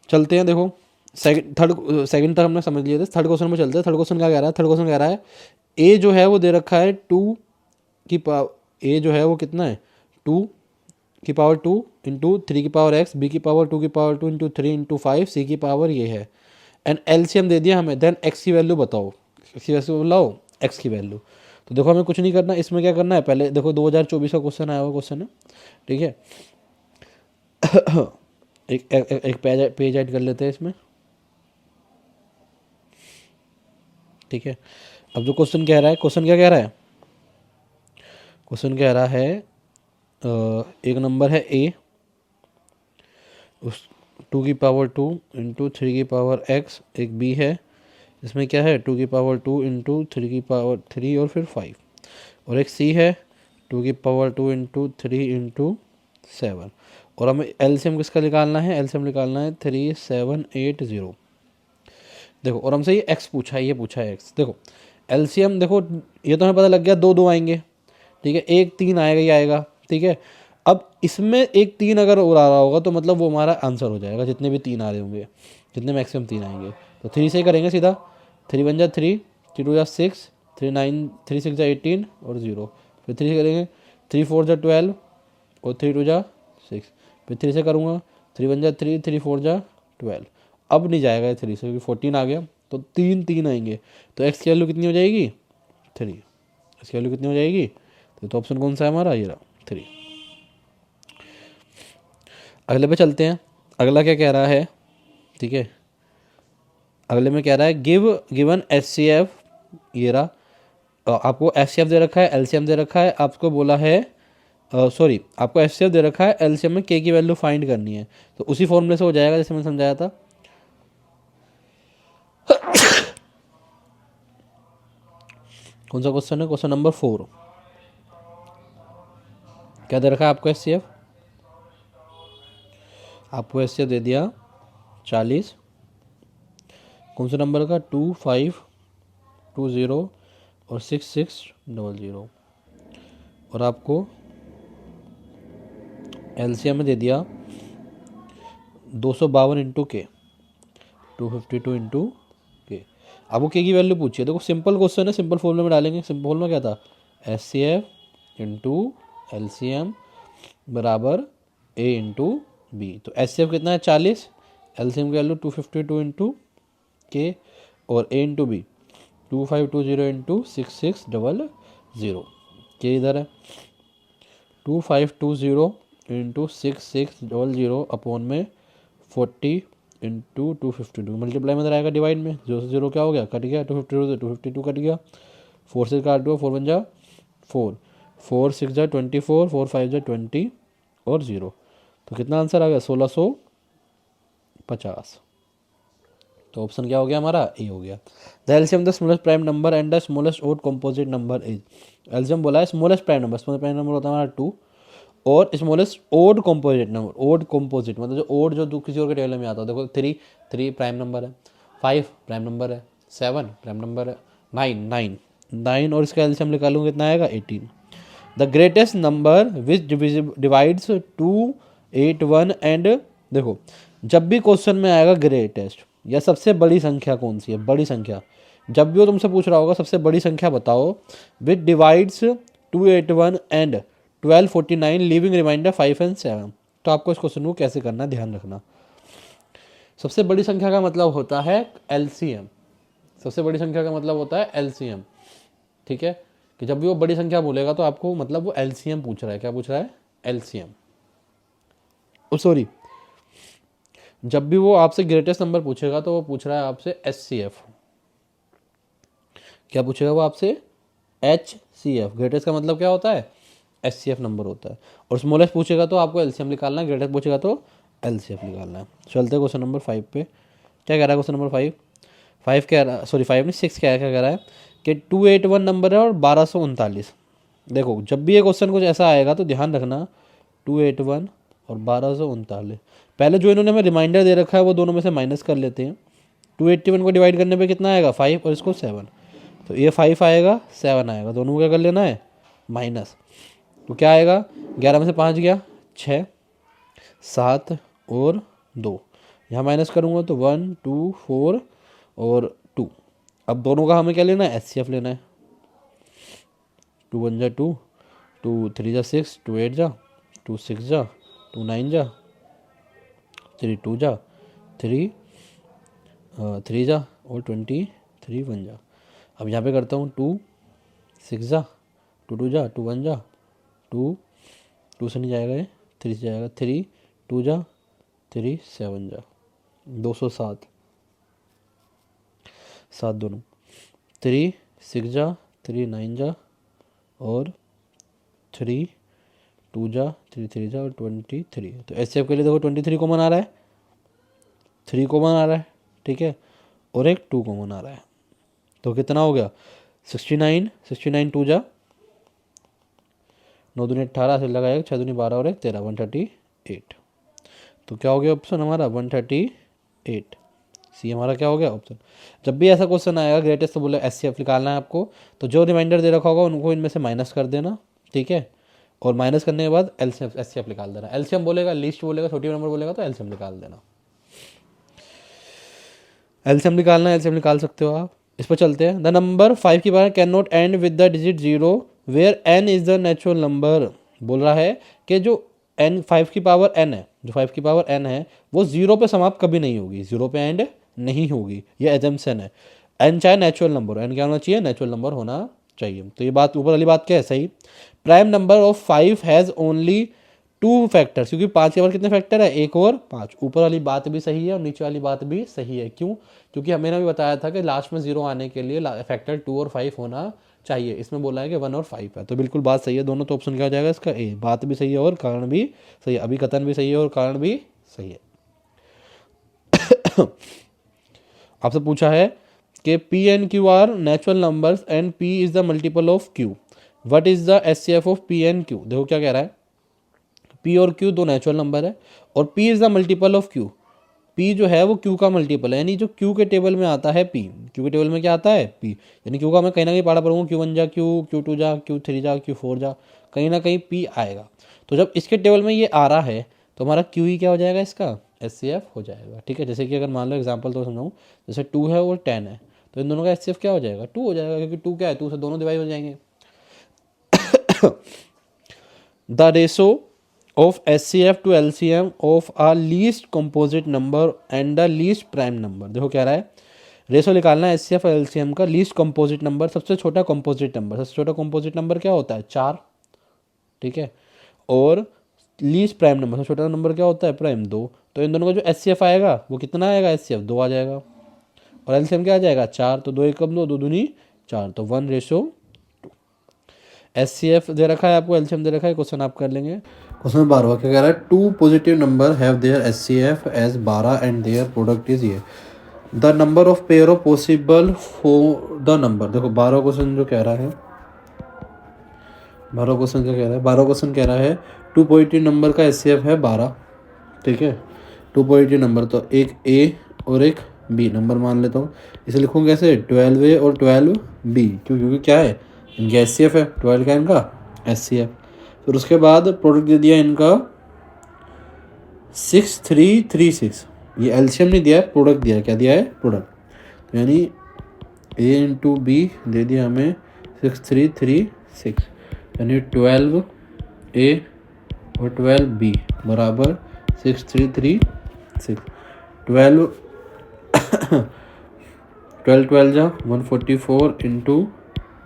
चलते हैं। देखो सेकंड तक हमने समझ लिया था, थर्ड क्वेश्चन में चलते हैं। थर्ड क्वेश्चन क्या कह रहा है, थर्ड क्वेश्चन कह रहा है ए जो है वो दे रखा है 2 की पावर, ए जो है वो कितना है 2 की पावर 2 × 3 की पावर x, बी की पावर 2 की पावर 2 × 3 × 5, सी की पावर ये है, एंड एलसीएम दे दिया हमें, देन x की वैल्यू बताओ, x की वैल्यू बताओ, x की वैल्यू। तो देखो हमें कुछ नहीं करना, इसमें क्या करना है, पहले देखो 2024 का क्वेश्चन आया हुआ क्वेश्चन है, ठीक है। एक पेज ऐड कर लेते हैं इसमें, ठीक है। अब जो क्वेश्चन कह रहा है, क्वेश्चन क्या कह रहा है, क्वेश्चन कह रहा है एक नंबर है ए, उस 2 की पावर 2 × 3 की पावर x, एक बी है, इसमें क्या है 2 की पावर 2 × 3 की पावर 3 और फिर 5, और एक सी है 2 की पावर 2 × 3 × 7, और हमें एलसीएम किसका निकालना है, एलसीएम निकालना है 3780। देखो और हमसे ये x पूछा है, ये पूछा है x। देखो एलसीएम, देखो ये तो हमें पता लग गया, दो दो आएंगे, ठीक है, एक 3 आएगा ही आएगा, ठीक है। अब इसमें एक 3 अगर और आ रहा होगा तो मतलब वो हमारा आंसर हो जाएगा, जितने भी 3 आ रहे होंगे, जितने मैक्सिमम 3 आएंगे। तो 3 से ही करेंगे सीधा, 3 × 1 = 3, 3 × 2 = 6, 3 9 3 6 = 18 और 0, फिर 3 से करेंगे, 3 4 = 12 और 3 2 = 6, फिर 3 से करूँगा, 3 1 = 3, 3 4 = 12। अब नहीं जाएगा ये 3 से, क्योंकि 14 आ गया, तो 3 3 आएंगे, तो एक्स की वैल्यू कितनी हो जाएगी 3, इसकी वैल्यू कितनी हो जाएगी, तो ऑप्शन कौन सा है हमारा, ये रहा 3। अगले पे चलते हैं, अगला क्या कह रहा है, ठीक है। अगले में कह रहा है गिवन एचसीएफ, ये रहा, आपको एचसीएफ दे रखा है, एलसीएम दे रखा है, आपको बोला है सॉरी आपको एचसीएफ दे रखा है, एलसीएम में के की वैल्यू फाइंड करनी है, तो उसी फॉर्मूले से हो जाएगा जैसे मैंने समझाया था। कौन सा क्वेश्चन है, क्वेश्चन नंबर 4, क्या दे रखा है आपको HCF? आपको HCF दे दिया 40, कौन से नंबर का? 2520 और 6600, और आपको LCM में दे दिया 252 इंटू के, 252 इंटू के। अब वो के की वैल्यू पूछी है, देखो सिंपल क्वेश्चन है, सिंपल फॉर्मूला में डालेंगे। सिंपल फॉर्मूला क्या था? HCF इंटू LCM बराबर A इंटू बी। तो HCF कितना है? 40, LCM की वैल्यू 252 इंटू के, और A इंटू बी 2520 इंटू 6600। के इधर है 2520 इंटू 6600 अपॉन में 40 इंटू 252, मल्टीप्लाई में रहेगा डिवाइड में, 0 से 0 क्या हो गया? कट गया, 252 से 252 कट गया, 4 से काट दो, 4 बन जा 4, 4 6 जा 24, 4 5 जा 20 और 0, तो कितना आंसर आ गया? 1650। तो ऑप्शन क्या हो गया हमारा? ए हो गया। The LCM the smallest prime number and the smallest odd composite number is. LCM बोला है smallest prime number, smallest prime number होता है हमारा 2, और smallest odd composite number, odd composite मतलब जो ओड जो किसी और के टेबल में आता है, देखो 3 प्राइम नंबर है, 5 प्राइम नंबर है, 7 प्राइम नंबर है, 9 और इसका एलसीएम निकालूंगा कितना आएगा? 18। The greatest number which divides 2 8 1 and, देखो जब भी क्वेश्चन में आएगा ग्रेटेस्ट या सबसे बड़ी संख्या कौन सी है, बड़ी संख्या, जब भी वो तुमसे पूछ रहा होगा सबसे बड़ी संख्या बताओ which divides 281 and 1249 leaving remainder 5 and 7, तो आपको इस क्वेश्चन को कैसे करना है ध्यान रखना। सबसे बड़ी संख्या का मतलब होता है LCM, सबसे बड़ी संख्या का मतलब होता है LCM, ठीक है, कि जब भी वो बड़ी संख्या बोलेगा तो आपको मतलब वो LCM पूछ रहा है। क्या पूछ रहा है? LCM। सॉरी, जब भी वो आपसे ग्रेटेस्ट नंबर पूछेगा तो वो पूछ रहा है आपसे HCF। क्या पूछेगा वो आपसे? HCF। ग्रेटेस्ट का मतलब क्या होता है? HCF नंबर होता है। और स्मॉलेस्ट पूछेगा तो आपको LCM निकालना है, ग्रेटेस्ट पूछेगा तो LCF निकालना है। चलते क्वेश्चन नंबर 5 पे। क्या कह रहा है क्वेश्चन नंबर 5? 5 कह रहा, सॉरी 5 नहीं 6 क्या कह रहा है कि 281 नंबर है और 1239। देखो जब भी ये क्वेश्चन कुछ ऐसा आएगा तो ध्यान रखना 281 और 1239, पहले जो इन्होंने हमें रिमाइंडर दे रखा है वो दोनों में से माइनस कर लेते हैं। 281 को डिवाइड करने पे कितना आएगा? 5 और इसको 7, तो ये 5 आएगा 7 आएगा, दोनों को क्या कर लेना है? माइनस। तो क्या आएगा? 11 में से 5 गया 6, 7 और 2, यहाँ माइनस करूँगा तो 1 2 4 और 2। अब दोनों का हमें क्या लेना है? HCF लेना है। 2 1 जा 2, 2 3 जा 6, 2 8 जा, 2 6 जा, 2 9 जा, 3 2 जा 3 3 जा और 23 1 जा। अब यहाँ पे करता हूँ 2 6 जा, 2 2 जा, 2 1 जा, 2 से नहीं जाएगा ये, 3 से जाएगा, 3 2 जा 3 7 जा, 207 7 दोनों, 3 6 जा, 3 9 जा और 3 2 जा, 3 3 जा और 23। तो HCF के लिए देखो 23 कॉमन आ रहा है, 3 कॉमन आ रहा है, ठीक है, और एक 2 कॉमन आ रहा है, तो कितना हो गया? 69 69 2 जा, 9 दूनी 18 से लगाएगा, 6 दूनी 12 और 1 13, 138। तो क्या हो गया ऑप्शन हमारा? 138। सी हमारा क्या हो गया ऑप्शन। जब भी ऐसा क्वेश्चन आएगा ग्रेटेस्ट तो बोले HCF निकालना है आपको, तो जो रिमाइंडर दे रखा होगा उनको इनमें से माइनस कर देना, ठीक है, और माइनस करने के बाद HCF निकाल देना। LCM बोलेगा, लिस्ट बोलेगा, छोटी नंबर बोलेगा तो LCM निकाल देना। LCM निकालना है, LCM निकाल सकते हो आप। इस पर चलते हैं। द नंबर 5 की बार can not end with the digit 0 where n is the natural number. बोल रहा है कि जो n 5 की पावर n है, जो 5 की पावर n है वो 0 पे समाप्त कभी नहीं होगी, 0 पे एंड नहीं होगी, ये एजम्पशन है। n चाहे नेचुरल नंबर हो, n क्या होना चाहिए? नेचुरल नंबर होना चाहिए। तो ये बात ऊपर वाली बात क्या है? सही। Prime number of 5 has only 2 factors, क्योंकि 5 के बाद कितने फैक्टर है? 1 और 5। ऊपर वाली बात भी सही है और नीचे वाली बात भी सही है। क्यों? क्योंकि मैंने भी बताया था कि लास्ट में 0 आने के लिए फैक्टर 2 और 5 होना चाहिए। इसमें बोला है कि 1 और 5 है, तो बिल्कुल बात सही है दोनों। तो ऑप्शन क्या हो जाएगा इसका? ए। बात भी सही है और कारण भी सही है, अभी कथन भी सही है और कारण भी सही है। आपसे पूछा है कि P and Q are natural numbers and P is the multiple of Q, what is the HCF of P and Q। देखो क्या कह रहा है, पी और क्यू दो नेचुरल नंबर है, और P is the multiple of Q. P जो है वो क्यू का मल्टीपल है, यानी जो क्यू के टेबल में आता है पी, क्यू के टेबल में क्या आता है पी, यानी क्यू का मैं कहीं ना कहीं पढ़ा पढ़ूंगा, क्यू वन जा क्यू, क्यू टू जा क्यू थ्री जा क्यू फोर जा, कहीं ना कहीं पी आएगा। तो जब इसके टेबल में ये आ रहा है तो हमारा क्यू ही क्या हो जाएगा, इसका एच सी एफ हो जाएगा। ठीक है, जैसे कि अगर मान लो एग्जाम्पल तो समझाऊँ, जैसे 2 है और 10 है, तो इन दोनों का एच सी एफ क्या हो जाएगा, 2 हो जाएगा, क्योंकि 2 क्या है, 2 से दोनों डिवाइड हो जाएंगे। The ratio of HCF to LCM of a least composite number and the least prime number। देखो क्या रहा है, रेशो निकालना है HCF और LCM का, लीस्ट कंपोजिट नंबर, सबसे छोटा कंपोजिट नंबर, सबसे छोटा कंपोजिट नंबर क्या होता है 4, ठीक है, और लीस्ट प्राइम नंबर, सबसे छोटा नंबर क्या होता है प्राइम 2। तो इन दोनों का जो HCF आएगा वो कितना आएगा, HCF 2 आ जाएगा, और LCM क्या आ जाएगा 4, तो 2 एकम 2, 2 दूनी 4, तो 1:2। HCF दे रखा है आपको, LCM दे रखा है, क्वेश्चन आप कर लेंगे। क्वेश्चन 12 क्या कह रहा है, 2 positive number have their HCF as 12 and their product is ये, the number of pair of possible for the number. देखो 12 क्वेश्चन जो कह रहा है, 12 क्वेश्चन क्या कह रहा है, 12 क्वेश्चन कह रहा है 2 पॉजिटिव नंबर का HCF है 12, ठीक है, 2 पॉजिटिव नंबर, तो एक A और एक B नंबर मान लेता हूँ, इसे लिखूँ कैसे 12A और 12B, क्योंकि क्या है इनका HCF है, 12 का इनका HCF। फिर उसके बाद प्रोडक्ट दे दिया इनका 6336, ये एलसीएम नहीं दिया है, प्रोडक्ट दिया है, क्या दिया है प्रोडक्ट, तो यानी A इंटू बी दे दिया हमें 6336, यानी 12A और 12B बराबर 6336, 12 12 जा 144 इंटू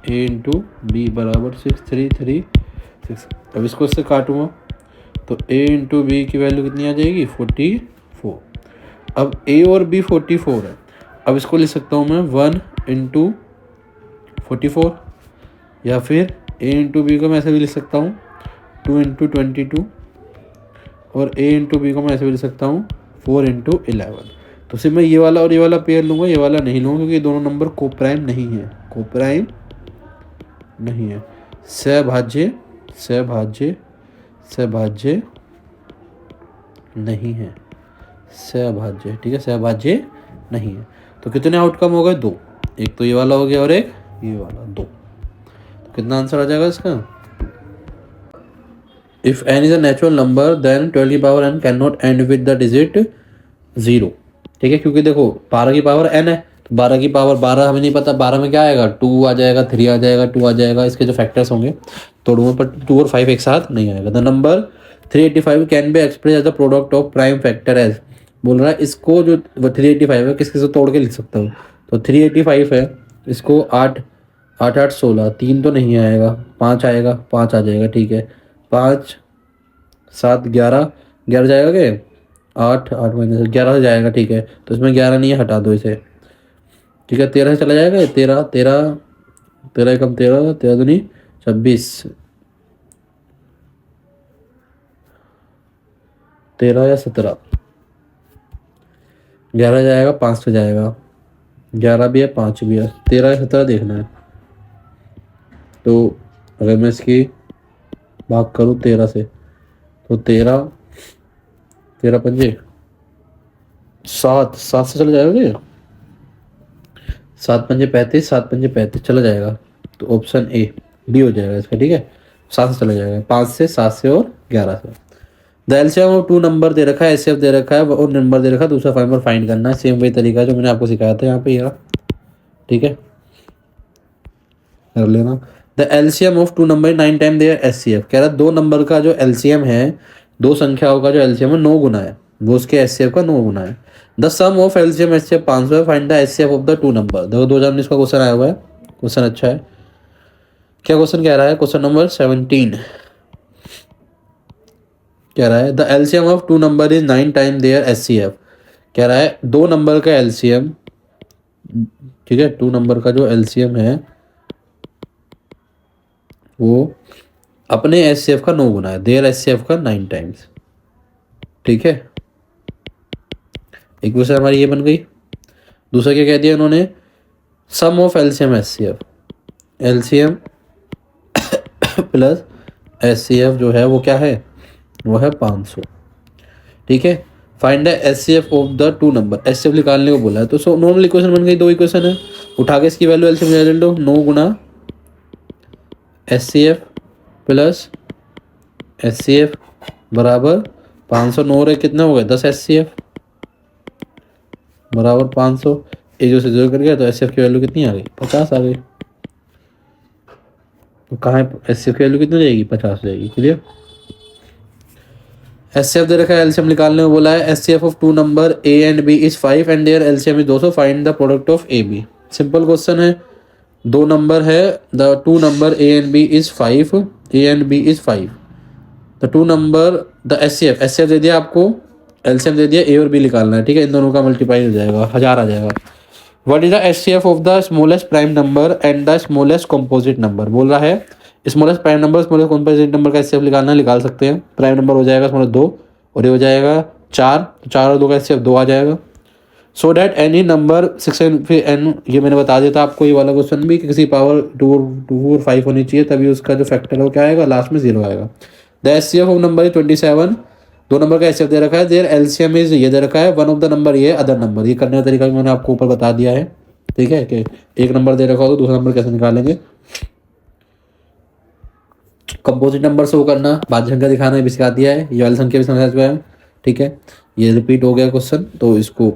A इंटू बी बराबर 6336। अब इसको इससे काटूँगा तो A इंटू बी की वैल्यू कितनी आ जाएगी 44। अब A और B 44 है, अब इसको लिख सकता हूँ मैं 1 इंटू 44, या फिर A इंटू बी को मैं ऐसे भी लिख सकता हूँ 2 इंटू 22, और A इंटू बी को मैं ऐसे भी लिख सकता हूँ 4 इंटू 11। तो सिर्फ मैं ये वाला और ये वाला पेयर लूँगा, ये वाला नहीं लूँगा, क्योंकि ये दोनों नंबर कोप्राइम नहीं है, कोप्राइम नहीं है, सहभाज्य सहभाज्य सहभाज्य नहीं है, सहभाज्य, ठीक है, सहभाज्य नहीं है। तो कितने आउटकम हो गए 2, एक तो ये वाला हो गया और एक ये वाला 2, तो कितना आंसर आ जाएगा इसका, if n is a natural number then 12 की power n can not end with the digit 0, ठीक है, क्योंकि देखो 12 की पावर n है, तो 12 की पावर 12 हमें नहीं पता, 12 में क्या आएगा 2 आ जाएगा, 3 आ जाएगा, 2 आ जाएगा, इसके जो फैक्टर्स होंगे तोड़ूंगा, पर 2 और 5 एक साथ नहीं आएगा। The number 385 can be express as the product of prime factor as, बोल रहा है इसको जो 385 है किसके से तोड़ के लिख सकता हूँ, तो 385 है, इसको 8 8 8 16, 3 तो नहीं आएगा, 5 आएगा, 5 आ जाएगा, ठीक है, 5 7 11 11 जाएगा क्या, 8 8 माइनस 11 से जाएगा, ठीक है, तो इसमें 11 नहीं है, हटा दो इसे, ठीक है, 13 से चला जाएगा, 13 13 13 कम 13 13 दूनी 26, 13 या 17, 11 जाएगा, 5 से जाएगा, 11 भी है 5 भी है, 13 या 17 देखना है। तो अगर मैं इसकी भाग करूँ 13 से, तो 13 13 पंजे 7 7 से चला जाएगा क्या, 7 पंजे 35, 7 पंजे 35 चला जाएगा, तो ऑप्शन ए डी हो जाएगा इसका, ठीक है, 7 से चला जाएगा, 5 से 7 से और 11 से। द एलसीएम ऑफ 2 नंबर दे रखा है, एचसीएफ दे रखा है और नंबर दे रखा है, दूसरा फाइंड फाइंड करना है, सेम वही तरीका है जो मैंने आपको सिखाया था यहाँ पे, यार ठीक है, कर लेना। The LCM of 2 number 9 time their HCF, कह रहा है 2 नंबर का जो एलसीएम है, 2 संख्याओं का जो एलसीएम है 9 गुना है, वो उसके एचसीएफ का 9 गुना है। The sum of LCM HCF 500 है, find the HCF of the 2 number. देखो 2019 का क्वेश्चन आया हुआ है, क्वेश्चन अच्छा है। क्या क्वेश्चन कह रहा है, क्वेश्चन नंबर 17 कह रहा है the LCM of 2 number is 9 time their HCF, कह रहा है 2 नंबर का एलसीएम, ठीक है, 2 नंबर का जो एलसीएम है वो अपने एचसीएफ का 9 गुना है, देयर एचसीएफ का 9 टाइम्स, ठीक है, एक क्वेश्चन हमारी ये बन गई। दूसरा क्या कह दिया इन्होंने, sum of LCM HCF, LCM plus HCF जो है वो क्या है वो है 500। ठीक है, find the HCF of the two number, HCF निकालने को बोला है। तो सो नॉर्मल इक्वेशन बन गई, दो इक्वेशन है, उठा के इसकी वैल्यू एलसीएम ले लो, 9 गुना एचसीएफ प्लस एचसीएफ बराबर 500, 9 रे कितना हो गया 10 एचसीएफ बराबर 500, एक जो से जोड़ कर गया तो एचसीएफ की वैल्यू कितनी आ गई 50 आ गई। तो कहाँ एचसीएफ की वैल्यू कितनी हो जाएगी 50 हो जाएगी। क्लियर। एचसीएफ दे रखा है, एलसीएम निकालने में बोला है। HCF of two number A and B is 5 and their LCM is 200, find the product of A B. Simple question है, दो नंबर है, the two number A and B is 5, A and B is 5, the two number the HCF दे दिया आपको, LCM दे दिया, ए और B निकालना है। ठीक है, इन दोनों का मल्टीप्लाई हो जाएगा, 1000 आ जाएगा। What is the HCF of the smallest prime number and the smallest composite number. बोल रहा है smallest prime number smallest composite number का एचसीएफ निकालना, निकाल सकते हैं। प्राइम नंबर हो जाएगा स्मॉलेस्ट 2 और ये हो जाएगा 4, तो 4 और 2 का एचसीएफ 2 आ जाएगा। सो डैट एनी नंबर 6 फिर एन, ये मैंने बता दिया था आपको ये वाला क्वेश्चन भी, कि किसी पावर 2 और 5 होनी चाहिए, तभी उसका जो फैक्टर है वो क्या आएगा, लास्ट में 0 आएगा। The HCF of number is 27, दो नंबर का एचसीएफ दे रखा है, देयर एलसीएम इज ये दे रखा है, वन ऑफ द नंबर ये अदर नंबर। ये करने का तरीका भी मैंने आपको ऊपर बता दिया है। ठीक है, कि एक नंबर दे रखा हो तो दूसरा नंबर कैसे निकालेंगे। कंपोजिट नंबर शो करना, भाज्य संख्या दिखाना, ये भी सिखा दिया है, ये वाली संख्या भी समझा चुका है। ठीक है, ये रिपीट हो गया क्वेश्चन, तो इसको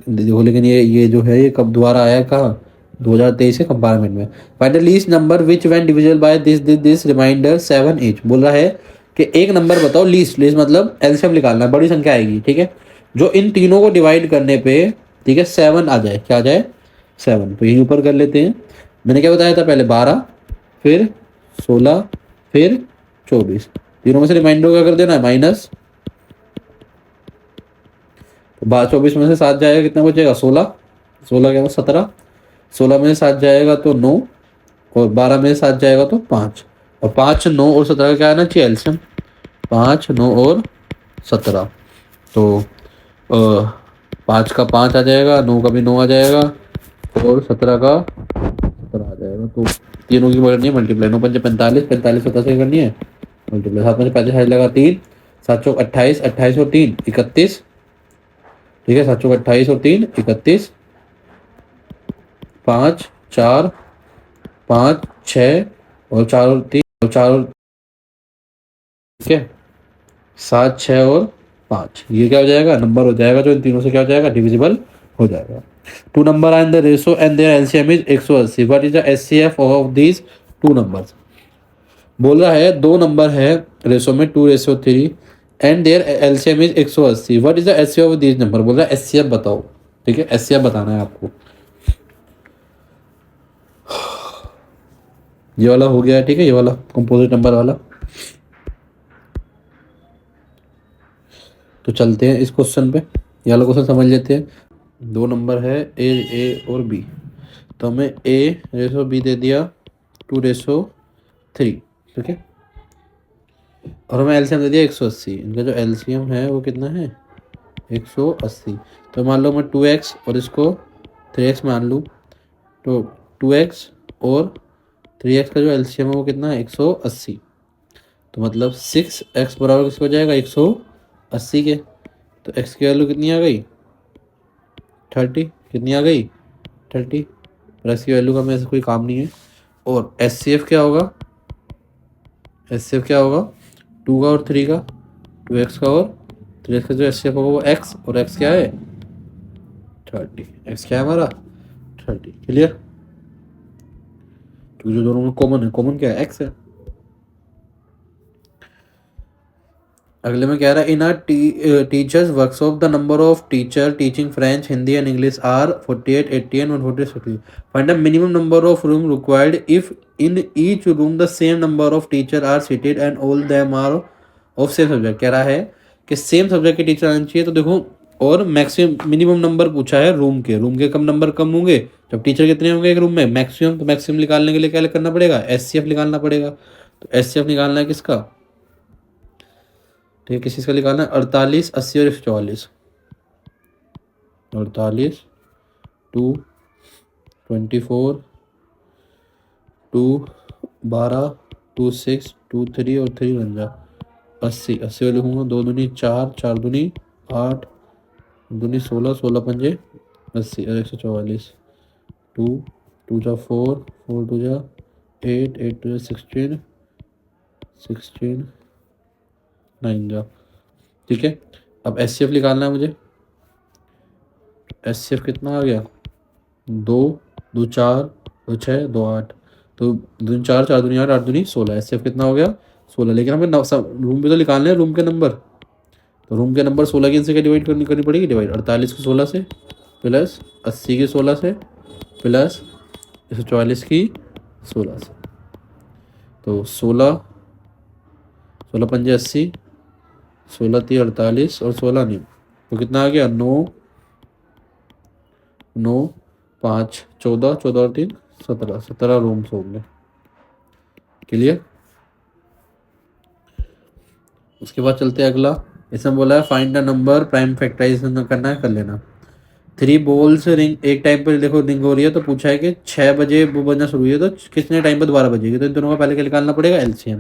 देखो। लेकिन ये जो है ये कब दोबारा आया, कहाँ, 2023 के कंपार्टमेंट में। Find the least number which when divisible by this remainder 7 each। बोल रहा है कि एक नंबर बताओ, लीस्ट मतलब एलसीएम निकालना है, बड़ी संख्या आएगी। ठीक है, जो इन तीनों को डिवाइड करने पे, ठीक है, 7 आ जाए, क्या आ जाए 7। तो यहीं ऊपर कर लेते हैं। मैंने क्या बताया था पहले, 12 फिर 16 फिर 24, तीनों में से रिमाइंडर क्या कर देना है माइनस। तो 24 में से 7 जाएगा, कितना बचेगा 16, 16 क्या 17, 16 में से 7 जाएगा तो 9, और 12 में से 7 जाएगा तो 5, और 5 9 और 17 का क्या आना चाहिए एल्शियम, 5 9 और 17। तो 5 का 5 आ जाएगा, 9 का भी 9 आ जाएगा, और 17 का 17 आ जाएगा। तो तीनों की करनी है मल्टीप्लाई, 9 पंजे 45, 45 17 से करनी है मल्टीप्लाई, 7 में 35 लगा 3, 7 चौक 28, 28 और 3 31। ठीक है, 7 चौक 28 और 3 31, 5 4 5 6 और 4 और 3 और 4 और, ठीक है, 7 6 और 5, ये क्या हो जाएगा, नंबर हो जाएगा जो इन तीनों से क्या हो जाएगा, डिविजिबल हो जाएगा। Two number are in the ratio and their LCM is 180। What is the HCF of these two numbers. बोल रहा है दो नंबर है रेशो में 2:3 and their LCM is 180। What is the HCF of these number. बोल रहा है HCF बताओ। ठीक है, एचसीएफ बताना है आपको। ये वाला हो गया है। ठीक है, ये वाला कंपोजिट नंबर वाला। तो चलते हैं इस क्वेश्चन पे, ये वाला क्वेश्चन समझ लेते हैं। दो नंबर है ए और बी, तो हमें a/b दे दिया 2/3। ठीक है, और हमें एलसीएम दे दिया 180। इनका जो एलसीएम है वो कितना है 180। तो मान लो मैं 2x और इसको 3x मान लूँ, तो 2x और 3x का जो एलसीएम है वो कितना है 180। तो मतलब 6x बराबर किसको हो जाएगा 180 के। तो x की वैल्यू कितनी आ गई 30, कितनी आ गई 30, और x की वैल्यू का में ऐसा कोई काम नहीं है। और एचसीएफ क्या होगा, एचसीएफ क्या होगा 2 का और 3 का, 2x का और 3x का जो एचसीएफ होगा वो x, और x क्या है 30, x क्या है हमारा 30। क्लियर, क्योंकि जो दोनों में कॉमन है, कॉमन क्या है x है। अगले में कह रहा है in a teachers workshop the number of teacher teaching French Hindi and English are 48 80 and 140 find the minimum number of room required if in each room the same number of teacher are seated and all them are of same subject. कह रहा है कि same subject के teacher आने चाहिए। तो देखो, और मैक्सिमम मिनिमम नंबर पूछा है रूम के कम नंबर कम होंगे जब टीचर कितने होंगे एक रूम में मैक्सिमम। तो मैक्सिमम निकालने के लिए क्या करना पड़ेगा एचसीएफ निकालना पड़ेगा। तो एचसीएफ निकालना है किसका, ठीक है, किस चीज़ का निकालना है 48 80 और 144। 48 2 24 2 12 2 6 2 3 और 3 बन जा 80 80 वाले लिखूँगा, 2 दूनी 4, 4 दूनी 8, दूनी 16, 16 पंजे 80 और 144। 2 2 जा 4, 4 2 जा 8, 8 2 जा 16, 16 9 जा। ठीक है, अब एच निकालना है मुझे। एच कितना आ गया, 2 2 4 2 6 2 8, तो 2 4 4 दूनी 8, 8 दूनी 16। एच कितना हो गया, 16। लेकिन हमें रूम भी तो निकालने हैं, रूम के नंबर। तो रूम के नंबर 16 की इनसे क्या डिवाइड करनी पड़ेगी, डिवाइड 48 की 16 से, प्लस 80 की 16 से, प्लस 144 की 16 से। तो 16 16 पंजे 80, 16 3 48 और 16 नहीं, तो कितना आ गया 9 9 5 14, 14 और 3 17, 17 रूम्स होंगे। क्लियर। उसके बाद चलते हैं अगला। इसमें बोला है find the number, prime factorization करना है, कर लेना। 3 बॉल्स रिंग एक टाइम पर देखो रिंग हो रही है, तो पूछा है कि 6 बजे वो बजना शुरू हुई है, तो कितने टाइम पर दोबारा बजेगी, तो इन दोनों का पहले क्या निकालना पड़ेगा, एलसीएम।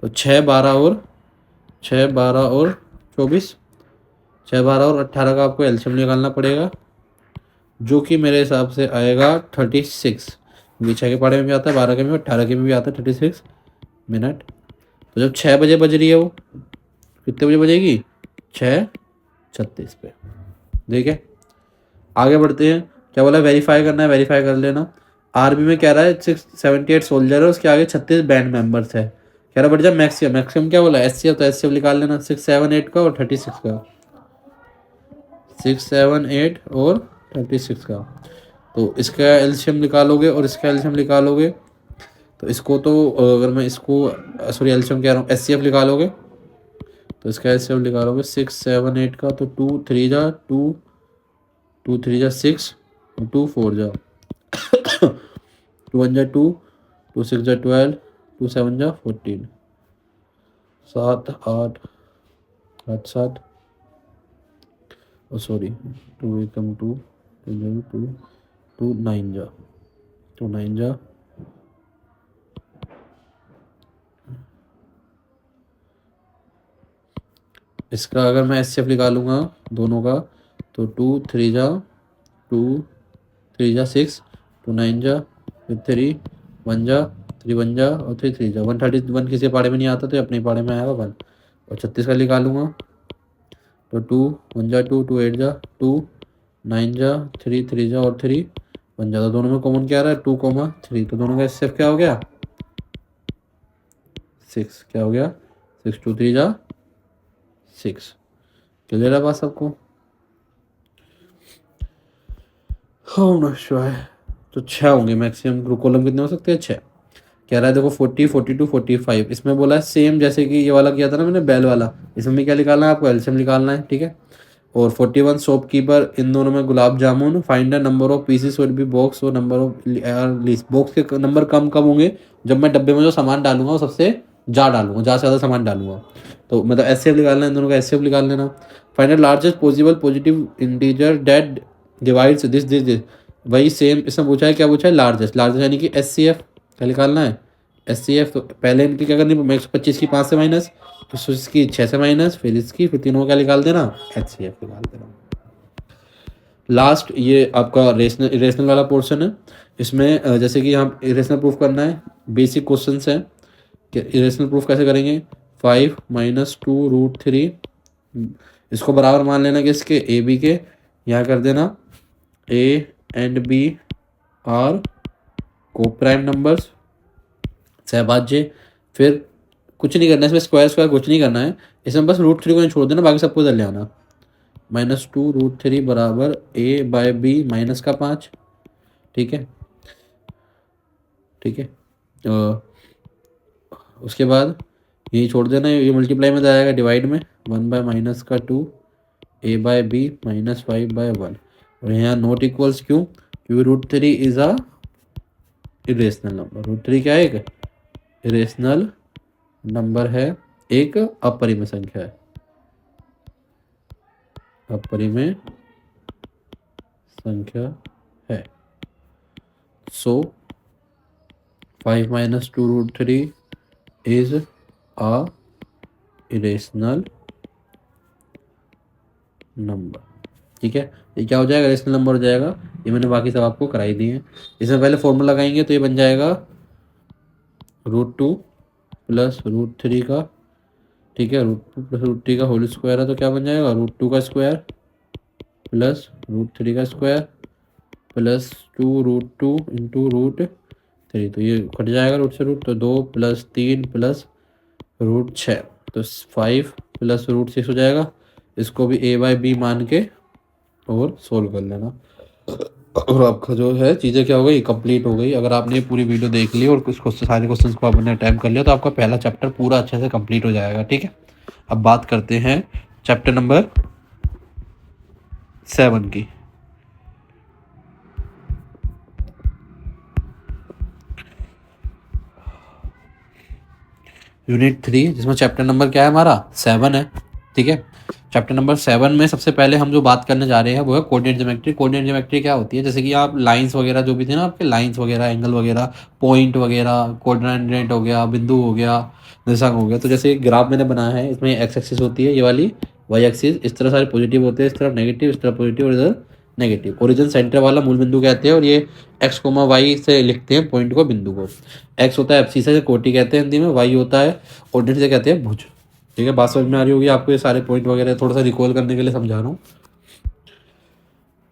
तो 6 12 और 6 12 और 24, 6 12 और 18 का आपको एलसीएम निकालना पड़ेगा, जो कि मेरे हिसाब से आएगा 36। 6 के पढ़े में भी आता है, 12 के में, 18 के में भी आता है 36 मिनट। तो जब 6 बजे बज रही है, वो कितने बजे बजेगी, 6:36 पे। ठीक है, आगे बढ़ते हैं। क्या बोला, वेरीफाई करना है, वेरीफाई कर लेना। आर्मी में कह रहा है 678 सोल्जर है, उसके आगे 36 बैंड मेंबर्स है। कह रहा बढ़ जाए मैक्सिमम, मैक्सिमम क्या बोला, एस तो एस निकाल लेना, 678 का और 36 का, 678 और 36 का। तो इसका एलसीएम निकालोगे और इसका एलसीएम निकालोगे, तो इसको तो अगर मैं इसको सॉरी एलसीएम कह रहा हूँ, एचसीएफ निकालोगे, तो इसका एचसीएफ निकालोगे 678 का, तो 2 3 जा 2, 2 3 जा 6, 2 4 जा 2 1 जा 2, 2 6 जा 12, 2 7 जा 14, 7 8 8 7, सॉरी 2 एकम 2, 2 2 9 जा, 2 9 जा, इसका अगर मैं एस निकालूंगा दोनों का, तो 2 3 जा 2, 3 जा 6, 2 9 जा, फिर 3 1 जा, 3 1 जा और 3 3 जा। 131 किसी पाड़े में नहीं आता, तो अपने पाड़े में आएगा 1। और 36 का निकालूंगा, तो 2 1 जा 2, 2 8 जा 2, 9 जा 3 3 जा और 3 1 जा। तो दोनों में कॉमन क्या आ रहा है, 2,3, तो दोनों का एस क्या हो गया, 6। क्या हो गया, 6 2 3 जा 6। क्लियर है बात सबको। तो 6 होंगे मैक्सिमम, कॉलम कितने हो सकते हैं, 6। कह रहा है देखो 40 42 45, इसमें बोला है सेम जैसे कि ये वाला किया था ना मैंने, बैल वाला। इसमें भी क्या निकालना है आपको, एलसीएम निकालना है। ठीक है, और 41 शॉपकीपर, इन दोनों में gulab jamun. Find the number of pieces would be box, और नंबर ऑफ लीस्ट, बॉक्स के नंबर कम कम होंगे जब मैं डब्बे में जो सामान डालूंगा वो सबसे जा डालूंगा, ज़्यादा से ज़्यादा सामान डालूंगा। तो मतलब एचसीएफ निकालना है, इन दोनों का एचसीएफ निकाल लेना। Find the largest possible positive integer that divides this this this, वही सेम इसमें पूछा है, क्या पूछा है, लार्जेस्ट। लार्जेस्ट यानी कि एचसीएफ क्या निकालना है, एचसीएफ। तो पहले इनकी क्या करनी, मैं 125 की 5 से माइनस, फिर इसकी 6 से माइनस, फिर इसकी, फिर तीनों क्या निकाल देना, एचसीएफ निकाल देना। लास्ट ये आपका रेशनल इरेशनल वाला पोर्शन है। इसमें जैसे कि यहाँ इरेशनल प्रूफ करना है, बेसिक क्वेश्चन है कि इरेशनल प्रूफ कैसे करेंगे। 5 - 2√3, इसको बराबर मान लेना कि इसके ए बी के, यहाँ कर देना ए एंड बी आर को प्राइम नंबर्स, सहभाज्य। फिर कुछ नहीं करना है इसमें, स्क्वायर स्क्वायर कुछ नहीं करना है इसमें, बस √3 को नहीं छोड़ देना, बाकी सबको इधर ले आना। -2√3 बराबर a/b माइनस का 5। ठीक है, ठीक है। उसके बाद यही छोड़ देना, ये मल्टीप्लाई में जाएगा डिवाइड में, 1/-2 a/b -5/1। और यहाँ नॉट इक्वल्स क्यों, क्योंकि √3 इज अ इरेशनल नंबर। √3 क्या है, एक इरेशनल नंबर है, एक अपरिमेय संख्या है, अपरिमेय संख्या है। सो 5 - 2√3 is a इरेशनल नंबर। ठीक है, ये क्या हो जाएगा, इरेशनल नंबर हो जाएगा। ये मैंने बाकी सब आपको कराई दी है। इसमें पहले फॉर्मूला लगाएंगे तो ये बन जाएगा √2 प्लस √3 का, ठीक है, √2 प्लस √3 का होल स्क्वायर है तो क्या बन जाएगा, √2 का स्क्वायर प्लस √3 का स्क्वायर प्लस 2√2 इंटू √3। तो ये कट जाएगा रूट से रूट, तो 2 प्लस 3 प्लस √6, तो 5 प्लस √6 हो जाएगा। इसको भी a/b मान के और सोल्व कर लेना, और आपका जो है चीज़ें क्या हो गई, कंप्लीट हो गई। अगर आपने पूरी वीडियो देख ली और कुछ क्वेश्चन, सारे क्वेश्चन को आपने अटैम्प्ट कर लिया तो आपका पहला चैप्टर पूरा अच्छे से कंप्लीट हो जाएगा। ठीक है, अब बात करते हैं चैप्टर नंबर 7 की। यूनिट 3, जिसमें चैप्टर नंबर क्या है हमारा, 7 है। ठीक है, चैप्टर नंबर 7 में सबसे पहले हम जो बात करने जा रहे हैं वो है कोऑर्डिनेट ज्योमेट्री। कोऑर्डिनेट ज्योमेट्री क्या होती है, जैसे कि आप लाइंस वगैरह जो भी थे ना आपके, लाइंस वगैरह, एंगल वगैरह, पॉइंट वगैरह, कोऑर्डिनेट हो गया, बिंदु हो गया, निर्देशांक हो गया। तो जैसे ग्राफ मैंने बनाया है, इसमें एक्स एक्सिस होती है ये वाली, वाई एक्सिस, इस तरह सारे पॉजिटिव होते हैं, इस तरफ नेगेटिव, इस तरफ पॉजिटिव और इधर नेगेटिव। ओरिजिन सेंटर वाला मूल बिंदु कहते हैं, और ये एक्स कोमा वाई से लिखते हैं पॉइंट को, बिंदु को। एक्स होता है एब्सिस से कोटि कहते हैं हिंदी में, वाई होता है ऑर्डिनेट से कहते हैं भुज। ठीक है, बात समझ में आ रही होगी आपको, ये सारे पॉइंट वगैरह थोड़ा सा रिकॉल करने के लिए समझा रहा हूँ।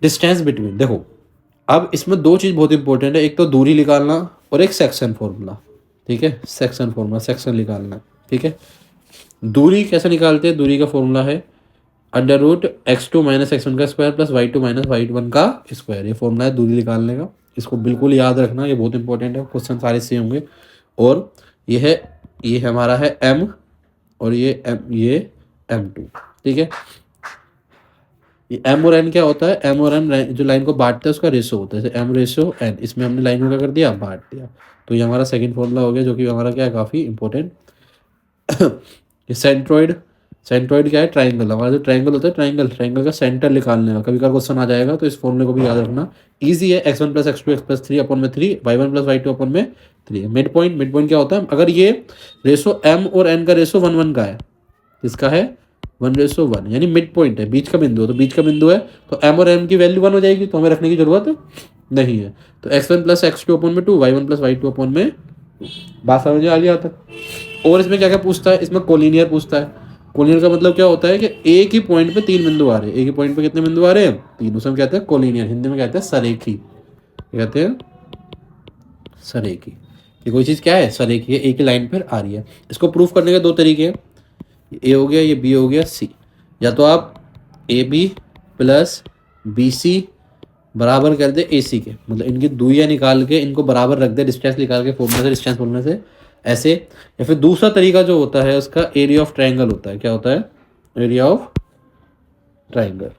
डिस्टेंस बिटवीन, देखो अब इसमें दो चीज़ बहुत इंपॉर्टेंट है, एक तो दूरी निकालना और एक सेक्शन फॉर्मूला। ठीक है, सेक्शन फॉर्मूला, सेक्शन निकालना। ठीक है, दूरी कैसे निकालते हैं, दूरी का फॉर्मूला है √x2 - x1 का स्क्वायर प्लस y2 - y1 का स्क्वायर। ये फॉर्मूला है दूरी निकालने का, इसको बिल्कुल याद रखना, ये बहुत इंपॉर्टेंट है, क्वेश्चन सारे से होंगे। और ये हमारा है m, और ये m2। ठीक है, ये m और n क्या होता है, m और n जो लाइन को बांटते हैं उसका रेशो होता है, जैसे m/n। इसमें हमने लाइन को क्या कर दिया, बांट दिया। तो ये हमारा सेकंड फॉर्मूला हो गया, जो कि हमारा क्या है, काफ़ी इंपॉर्टेंट। ये सेंट्रॉइड क्या है, ट्राइंगल। हमारा जो ट्राइंगल होता है, ट्राइंगल का सेंटर निकालने का कभी का क्वेश्चन आ जाएगा, तो इस फॉर्मूले को भी याद रखना। इजी है, x1 + x2 x + 3/3, y1 + y2 3। Mid point क्या होता है, अगर ये रेशो m और n का रेशो 1:1 का है, इसका है 1:1, यानी मिड पॉइंट है, बीच का बिंदु है। तो बीच का बिंदु है तो m और n की वैल्यू 1 हो जाएगी, तो हमें रखने की जरूरत नहीं है। तो x1 + x2/2, y1 + y2/2। बात समझ में आ गया तक। और इसमें क्या क्या पूछता है, इसमें कोलिनियर पूछता है। कोलिनियर का मतलब क्या होता है कि एक ही पॉइंट पे 3 बिंदु आ रहे हैं, एक ही पॉइंट पे कितने बिंदु आ रहे हैं, 3। उसे हम कहते हैं कोलिनियर, हिंदी में कहते हैं सरेखी। कहते हैं सरेखी। ये कोई चीज़ क्या है, सरेखी है, एक ही लाइन पर आ रही है। इसको प्रूफ करने के दो तरीके हैं, ए हो गया, ये बी हो गया, सी। या तो आप AB + BC बराबर कर दे AC के, मतलब इनकी दूरियां निकाल के इनको बराबर रख दे, डिस्टेंस निकाल के फॉर्मूले से, डिस्टेंस फॉर्मूले से ऐसे। या फिर दूसरा तरीका जो होता है उसका एरिया ऑफ ट्रायंगल होता है। क्या होता है, एरिया ऑफ ट्रायंगल।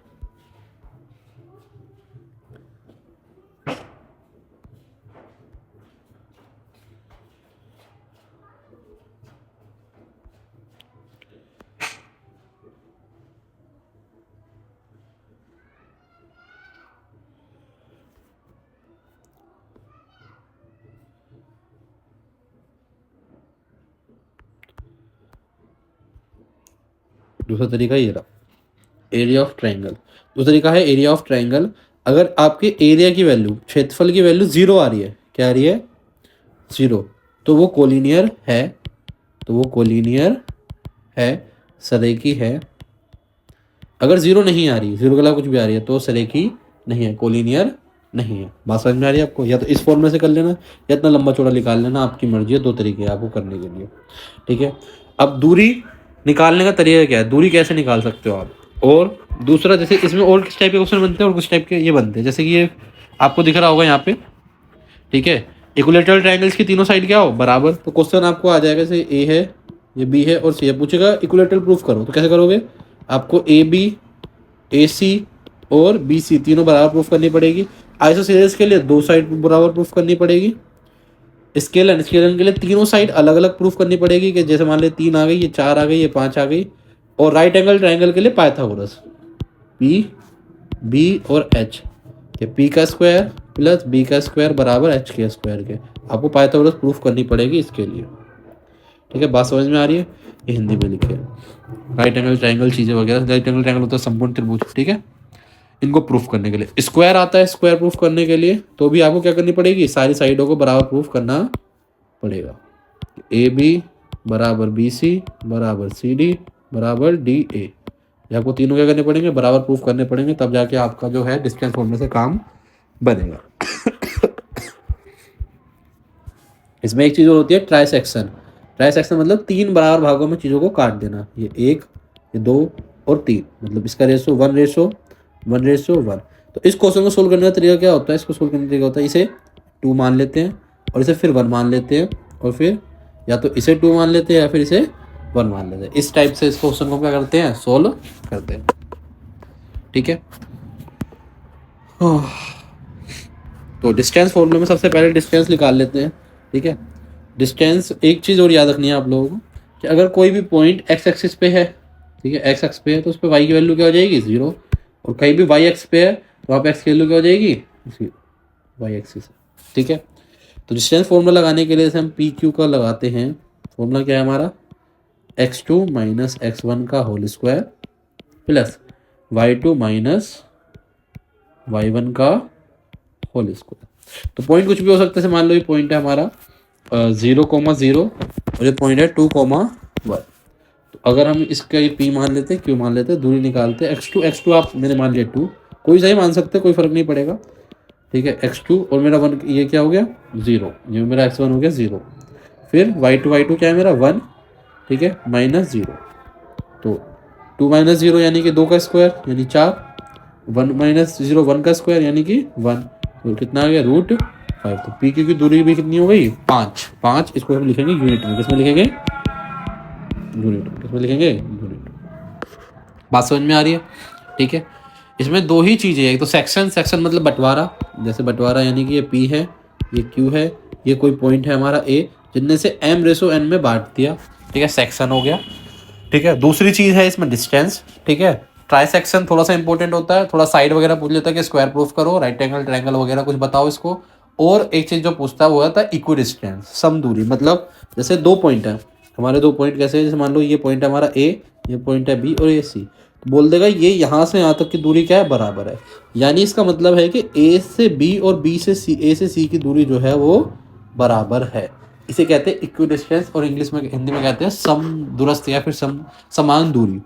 दूसरा तरीका ये रहा, एरिया ऑफ ट्रायंगल। दूसरा तरीका है एरिया ऑफ ट्रायंगल। अगर आपके एरिया की वैल्यू, क्षेत्रफल की वैल्यू 0 आ रही है, क्या आ रही है, 0, तो वो कोलिनियर है, सरेखी है। अगर 0 नहीं आ रही, 0 के अलावा कुछ भी आ रही है, तो सरेखी नहीं है, कोलिनियर नहीं है। बात समझ में आ रही है आपको, या तो इस फॉर्मूले से कर लेना या इतना लंबा चौड़ा निकाल लेना, आपकी मर्जी है, दो तरीके हैं आपको करने के लिए। ठीक है, अब दूरी निकालने का तरीका क्या है, दूरी कैसे निकाल सकते हो आप। और दूसरा, जैसे इसमें और किस टाइप के क्वेश्चन बनते हैं और कुछ टाइप के ये बनते हैं, जैसे कि ये आपको दिख रहा होगा यहाँ पे। ठीक है, इक्विलेटरल ट्रायंगल्स की तीनों साइड क्या हो, बराबर। तो क्वेश्चन आपको आ जाएगा, जैसे ए है, ये बी है और सी है, पूछेगा इक्विलेटरल प्रूफ करो, तो कैसे करोगे, आपको AB, AC और BC तीनों बराबर प्रूफ करनी पड़ेगी। आइसोसेलेस के लिए दो साइड बराबर प्रूफ करनी पड़ेगी। स्केलन के लिए तीनों साइड अलग अलग प्रूफ करनी पड़ेगी, कि जैसे मान ले 3 आ गई, ये 4 आ गई, ये 5 आ गई। और राइट एंगल ट्रायंगल के लिए पाइथागोरस, P और H के P का स्क्वायर + B का स्क्वायर बराबर H के स्क्वायर के, आपको पाइथागोरस प्रूफ करनी पड़ेगी इसके लिए। ठीक है, बात समझ में आ रही है? ये हिंदी में लिखे राइट एंगल ट्रायंगल चीज़ें वगैरह। राइट एंगल ट्रायंगल होता है संपूर्ण त्रिभुज, ठीक है, इनको प्रूफ करने के लिए। स्क्वायर आता है, स्क्वायर प्रूफ करने के लिए तो भी आपको क्या करनी पड़ेगी, सारी साइडों को बराबर प्रूफ करना पड़ेगा। ए बी बराबर बी सी बराबर सी डी बराबर डी ए, ये आपको तीनों क्या करने पड़ेंगे, बराबर प्रूफ करने पड़ेंगे, तब जाके आपका जो है डिस्टेंस फॉर्मूले से काम बनेगा। इसमें एक चीज़ और होती है ट्राइसेक्शन। ट्राइसेक्शन मतलब 3 बराबर भागों में चीज़ों को काट देना, ये 1, ये 2 और 3, मतलब इसका रेशो 1:1:1। तो इस क्वेश्चन को सोल्व करने का तरीका क्या होता है, इसको सोल्व करने का तरीका होता है, इसे 2 मान लेते हैं और इसे फिर 1 मान लेते हैं, और फिर या तो इसे 2 मान लेते हैं या फिर इसे 1 मान लेते हैं। इस टाइप से इस क्वेश्चन को क्या करते हैं, सोल्व करते हैं, ठीक है। तो डिस्टेंस फॉर्मूले में सबसे पहले डिस्टेंस निकाल लेते हैं, ठीक है। डिस्टेंस, एक चीज़ और याद रखनी है आप लोगों को कि अगर कोई भी पॉइंट एक्स एक्सिस पे है, ठीक है, एक्स एक्स पे है तो उस पर वाई की वैल्यू क्या हो जाएगी, 0, और कहीं भी वाई एक्स पे है तो वहाँ पे एक्स की वैल्यू क्या हो जाएगी, वाई एक्सिस, ठीक है। तो डिस्टेंस फॉर्मूला लगाने के लिए जैसे हम पी क्यू का लगाते हैं, फॉर्मूला क्या है हमारा, x2 माइनस x1 का whole square plus y2 minus y1 का होल स्क्वायर। तो पॉइंट कुछ भी हो सकता है, मान लो ये पॉइंट है हमारा 0,0 और ये पॉइंट है 2,1। तो अगर हम इसका ये p मान लेते हैं, q मान लेते हैं, दूरी निकालते हैं, x2 आप मैंने मान लिया 2, कोई सही मान सकते हैं, कोई फर्क नहीं पड़ेगा, ठीक है। x2 और मेरा 1, ये क्या हो गया 0, ये मेरा x1 हो गया 0, फिर y2 क्या है मेरा 1, ठीक है, माइनस 0, तो 2 माइनस 0 यानी कि 2 का स्क्वायर यानी 4, 1 माइनस 0 1 का स्क्वायर यानी कि 1, तो कितना आ गया √5। तो पी क्यू की दूरी भी कितनी हो गई, 5। इसको हम लिखेंगे यूनिट में, किसमें लिखेंगे, यूनिट में, किसमें लिखेंगे, यूनिट। बात समझ में आ रही है, ठीक है। इसमें 2 ही चीज़ें हैं, एक तो सेक्शन मतलब बंटवारा, जैसे बंटवारा यानी कि ये पी है, ये क्यू है, ये कोई पॉइंट है हमारा ए, जिनमें से m/n में बांट दिया, ठीक है, सेक्शन हो गया, ठीक है। दूसरी चीज़ है इसमें डिस्टेंस, ठीक है। ट्राइसेक्शन थोड़ा सा इंपॉर्टेंट होता है, थोड़ा साइड वगैरह पूछ लेता है कि स्क्वायर प्रूफ करो, राइट एंगल ट्रायंगल वगैरह कुछ बताओ इसको। और एक चीज़ जो पूछता है वो आता है इक्वी डिस्टेंस, सम दूरी, मतलब जैसे 2 पॉइंट है हमारे, 2 पॉइंट कैसे है, जैसे मान लो ये पॉइंट है हमारा ए, ये पॉइंट है बी और ये सी, तो बोल देगा ये यहाँ से यहाँ तक की दूरी क्या है, बराबर है। यानी इसका मतलब है कि ए से बी और बी से सी, ए से सी की दूरी जो है वो बराबर है। इसे कहते हैं इक्वी डिस्टेंस, और इंग्लिश में, हिंदी में कहते हैं सम दूरस्थ या फिर समान दूरी,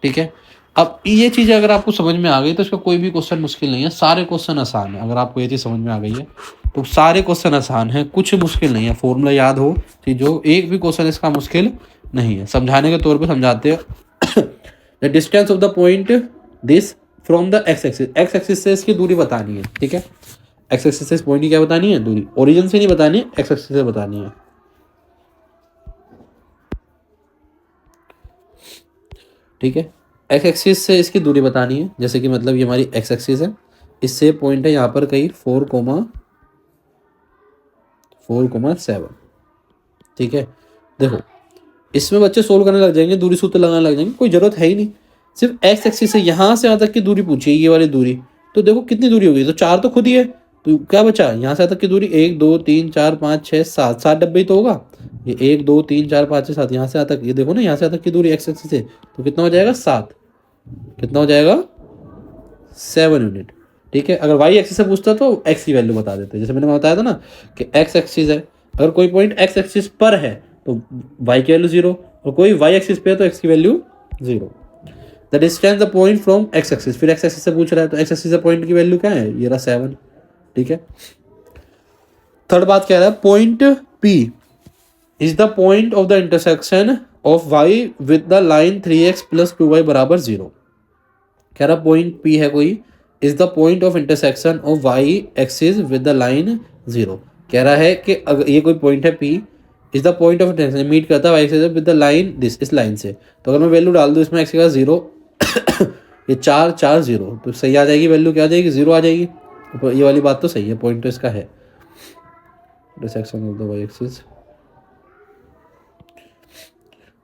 ठीक है। अब ये चीज़ अगर आपको समझ में आ गई तो इसका कोई भी क्वेश्चन मुश्किल नहीं है, सारे क्वेश्चन आसान है। अगर आपको ये चीज़ समझ में आ गई है तो सारे क्वेश्चन आसान है, कुछ मुश्किल नहीं है। फॉर्मूला याद हो, ठीक, जो एक भी क्वेश्चन इसका मुश्किल नहीं है। समझाने के तौर पे समझाते हैं। The distance of the point this from the x axis, x axis से इसकी दूरी बतानी है, ठीक है। एक्स एक्सिस से इस पॉइंट की क्या बतानी है, दूरी, ओरिजिन से नहीं बतानी है, एक्स एक्सिस से बतानी है, ठीक है। एक्स एक्सिस से इसकी दूरी बतानी है, जैसे कि मतलब ये हमारी एक्स एक्सिस है, इससे पॉइंट है यहाँ पर कहीं 4,7, ठीक है। देखो इसमें बच्चे सोल्व करने लग जाएंगे, दूरी सूत्र लगाने लग जाएंगे, कोई जरूरत है ही नहीं। सिर्फ एक्स एक्सिस से यहाँ से यहाँ तक की दूरी पूछी है, ये वाली दूरी, तो देखो कितनी दूरी होगी, तो 4 तो खुद ही है, तो क्या बचा यहाँ से यहाँ तक की दूरी, 1 2 3 4 5 6 7, 7 डब्बे ही तो होगा, ये 1 2 3 4 5 6 7, यहाँ से यहाँ तक, ये देखो ना यहाँ से यहाँ तक की दूरी एक्स एक्सिस से, तो कितना हो जाएगा 7, कितना हो जाएगा 7 यूनिट, ठीक है। अगर वाई एक्सिस से पूछता तो एक्स की वैल्यू बता देते, जैसे मैंने बताया था ना कि एक्स एक्सिस है, अगर कोई पॉइंट एक्स एक्सिस पर है तो वाई की वैल्यू 0, और कोई वाई एक्सिस पे है तो एक्स की value 0। The distance the point from X axis, फिर एक्स एक्सिस से पूछ रहा है तो एक्स एक्सिस से पॉइंट की वैल्यू क्या है, ये रहा 7, ठीक है। थर्ड बात कह रहा है point P is the point of the intersection of Y with the line 3x + 2y बराबर 0। कह रहा पॉइंट पी है कोई, is the point of intersection of Y axis with the line 0। कह रहा है कि अगर ये कोई पॉइंट है P, is the point of intersection, meet करता है Y axis with the line this, इस लाइन से। तो अगर मैं वैल्यू डाल दूँ इसमें एक्स का 0, ये 4 4 0, तो सही आ जाएगी वैल्यू, क्या आ जाएगी 0 आ जाएगी। तो ये वाली बात तो सही है, पॉइंट तो इसका है intersection of the Y axis.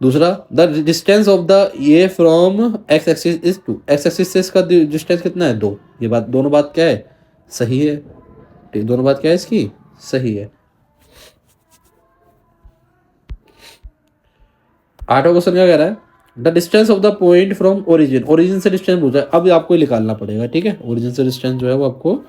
दूसरा द डिस्टेंस ऑफ द ये from X axis is 2, X axis से इसका डिस्टेंस कितना है 2। ये बात, दोनों बात क्या है, सही है, दोनों बात क्या है इसकी, सही है। 8वां क्वेश्चन क्या कह रहा है, the distance of the point from origin, origin से डिस्टेंस पूछा है, अब आपको ही निकालना पड़ेगा, ठीक है। ओरिजिन से डिस्टेंस जो है वो आपको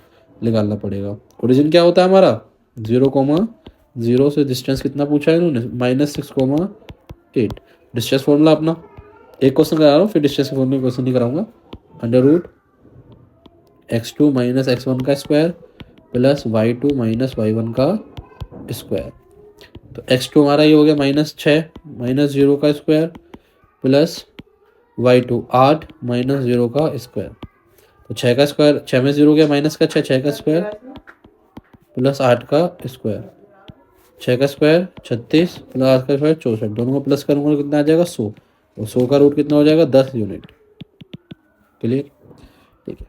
निकालना पड़ेगा। ओरिजिन क्या होता है हमारा 0,0 से डिस्टेंस कितना पूछा है इन्होंने, -6,8। डिस्टेंस फॉर्मूला अपना एक क्वेश्चन करा रहा हूँ, फिर डिस्टेंस के फॉर्मूले क्वेश्चन नहीं कराऊंगा। √x2 - x1 का स्क्वायर प्लस y2 - y1 का स्क्वायर। तो x2 हमारा ये हो गया -6 -0 का स्क्वायर प्लस y2 8 -0 का स्क्वायर। तो 6 का स्क्वायर, 6 में 0 गया माइनस का 6, 6 का स्क्वायर प्लस 8 का स्क्वायर। 6 का स्क्वायर 36 प्लस 8 का स्क्वायर 64, दोनों को प्लस करूँगा कितना आ जाएगा 100, और 100 का रूट कितना हो जाएगा 10 यूनिट। क्लियर, ठीक है।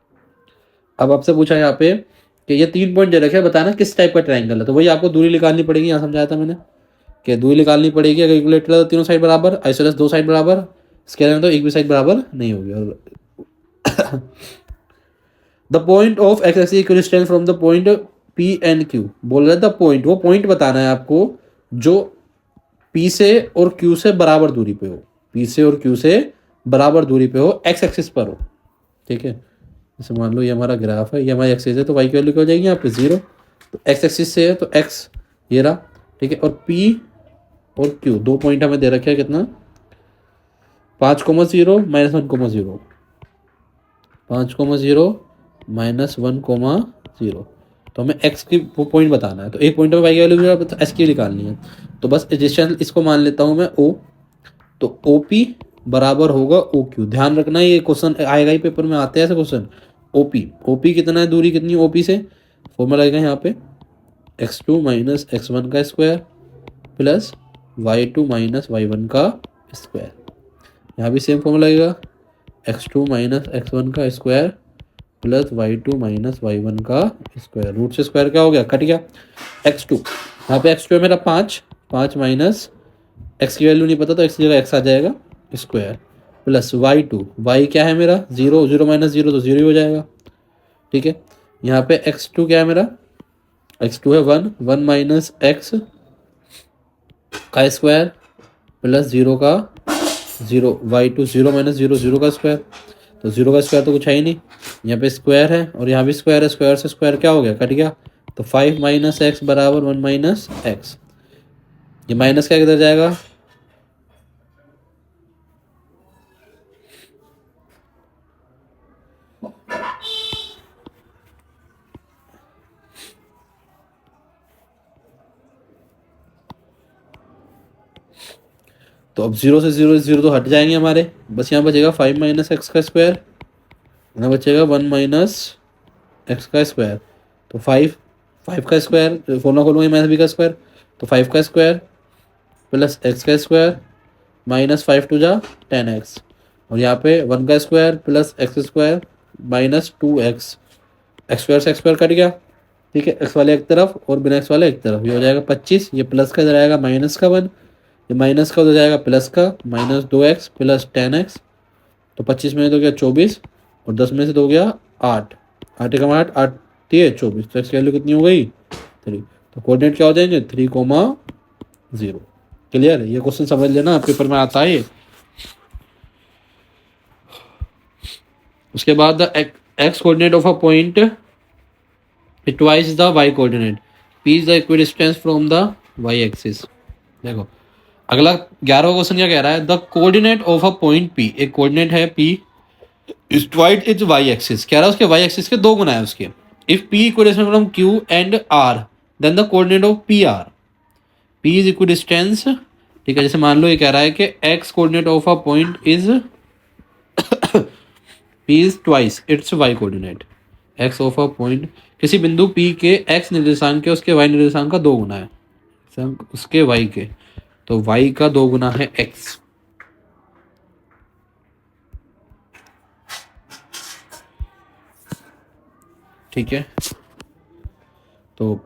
अब आपसे पूछा यहाँ पे कि ये 3 पॉइंट दे रखे हैं, बताना किस टाइप का ट्रायंगल है। तो वही आपको दूरी निकालनी पड़ेगी, यहाँ समझाया था मैंने कि दूरी निकालनी पड़ेगी। अगर इक्विलेटरल तीनों साइड बराबर, आइसोसेलेस 2 साइड बराबर, स्केलर में तो एक भी साइड बराबर नहीं होगी। और the point of x axis equidistance from the point P and Q, बोल रहे द पॉइंट, वो पॉइंट बताना है आपको जो पी से और क्यू से बराबर दूरी पे हो, पी से और क्यू से बराबर दूरी पे हो, एक्स एक्सिस पर हो, ठीक है। जैसे मान लो ये हमारा ग्राफ है, ये हमारी एक्सिस है, तो वाई की वैल्यू क्या हो जाएगी यहाँ पे 0। तो एक्स एक्सिस से है तो एक्स ये रहा, ठीक है। और पी और क्यू दो पॉइंट हमें दे रखे हैं, कितना 5,0 -1,0, 5,0 -1,0। तो हमें एक्स की वो पॉइंट बताना है, तो एक पॉइंट में वाई की वैल्यू एस की निकालनी है। तो बस डिस्टेंस इसको मान लेता हूँ मैं ओ, तो ओ पी बराबर होगा ओ क्यू। ध्यान रखना ये क्वेश्चन आएगा ही पेपर में, आते हैं ऐसे क्वेश्चन। ओ पी कितना है, दूरी कितनी ओ पी से, फॉर्मूला लगेगा यहाँ पे x2 - x1 का स्क्वायर प्लस y2 - y1 का स्क्वायर। यहाँ भी सेम फॉर्मूला लगेगा x2 - x1 का स्क्वायर प्लस y2 - y1 का स्क्वायर। रूट से स्क्वायर क्या हो गया, कट गया। x2 यहाँ पे x2 है मेरा 5 माइनस x की वैल्यू नहीं पता तो x की जगह x आ जाएगा स्क्वायर प्लस y2, y क्या है मेरा 0, 0 - 0 तो 0 ही हो जाएगा, ठीक है। यहाँ पे x2 क्या है मेरा, x2 है 1 माइनस x का स्क्वायर प्लस 0 का 0, y2 0 - 0 0 का स्क्वायर। तो 0 का स्क्वायर तो कुछ है ही नहीं, यहाँ पे स्क्वायर है और यहाँ भी स्क्वायर है, स्क्वायर से स्क्वायर क्या हो गया, कट गया। तो 5 - x बराबर 1 - x। ये माइनस क्या किधर जाएगा, तो अब 0 से 0 तो हट जाएंगे हमारे, बस यहाँ बचेगा 5 - x का स्क्वायर, यहाँ बचेगा 1 - x का स्क्वायर। तो 5 का स्क्वायर फॉर्मूला खोलूँगा माइनस b का स्क्वायर, तो 5 का स्क्वायर प्लस x का स्क्वायर -5 टू जा 10x, और यहाँ पे 1 का square plus x square -2x। X square से एक्स स्क्वायर कट गया, ठीक है। एक्स वाले एक तरफ और बिना एक्स वाले एक तरफ, ये हो जाएगा 25, ये प्लस का इधर आएगा माइनस का 1, ये माइनस का उधर जाएगा प्लस का -2x प्लस 10x। तो 25 में तो गया 24 और 10 में से तो हो गया 8, 8 का 8 8 24, तो एक्स की वैल्यू कितनी हो गई 3। तो कोऑर्डिनेट क्या हो जाएंगे 3,0। क्लियर है, ये क्वेश्चन समझ लेना, पेपर में आता है ये। उसके बाद the X coordinate of a point twice the Y coordinate, P is the equidistance from the Y axis. देखो अगला 11वां क्वेश्चन क्या कह रहा है, the coordinate of a point P, एक कोऑर्डिनेट है P is twice its Y axis, कह रहा है उसके वाई एक्सिस के 2 गुना है उसके। If P equidistance from Q and R then the coordinate of P are, P is equidistance, ठीक है। जैसे मान लो ये कह रहा है कि X coordinate of a point is P is twice its Y coordinate, X of a point किसी बिंदु पी के एक्स निर्देशांक के उसके वाई निर्देशांक का 2 गुना है उसके वाई के, तो वाई का 2 गुना है एक्स, ठीक है। तो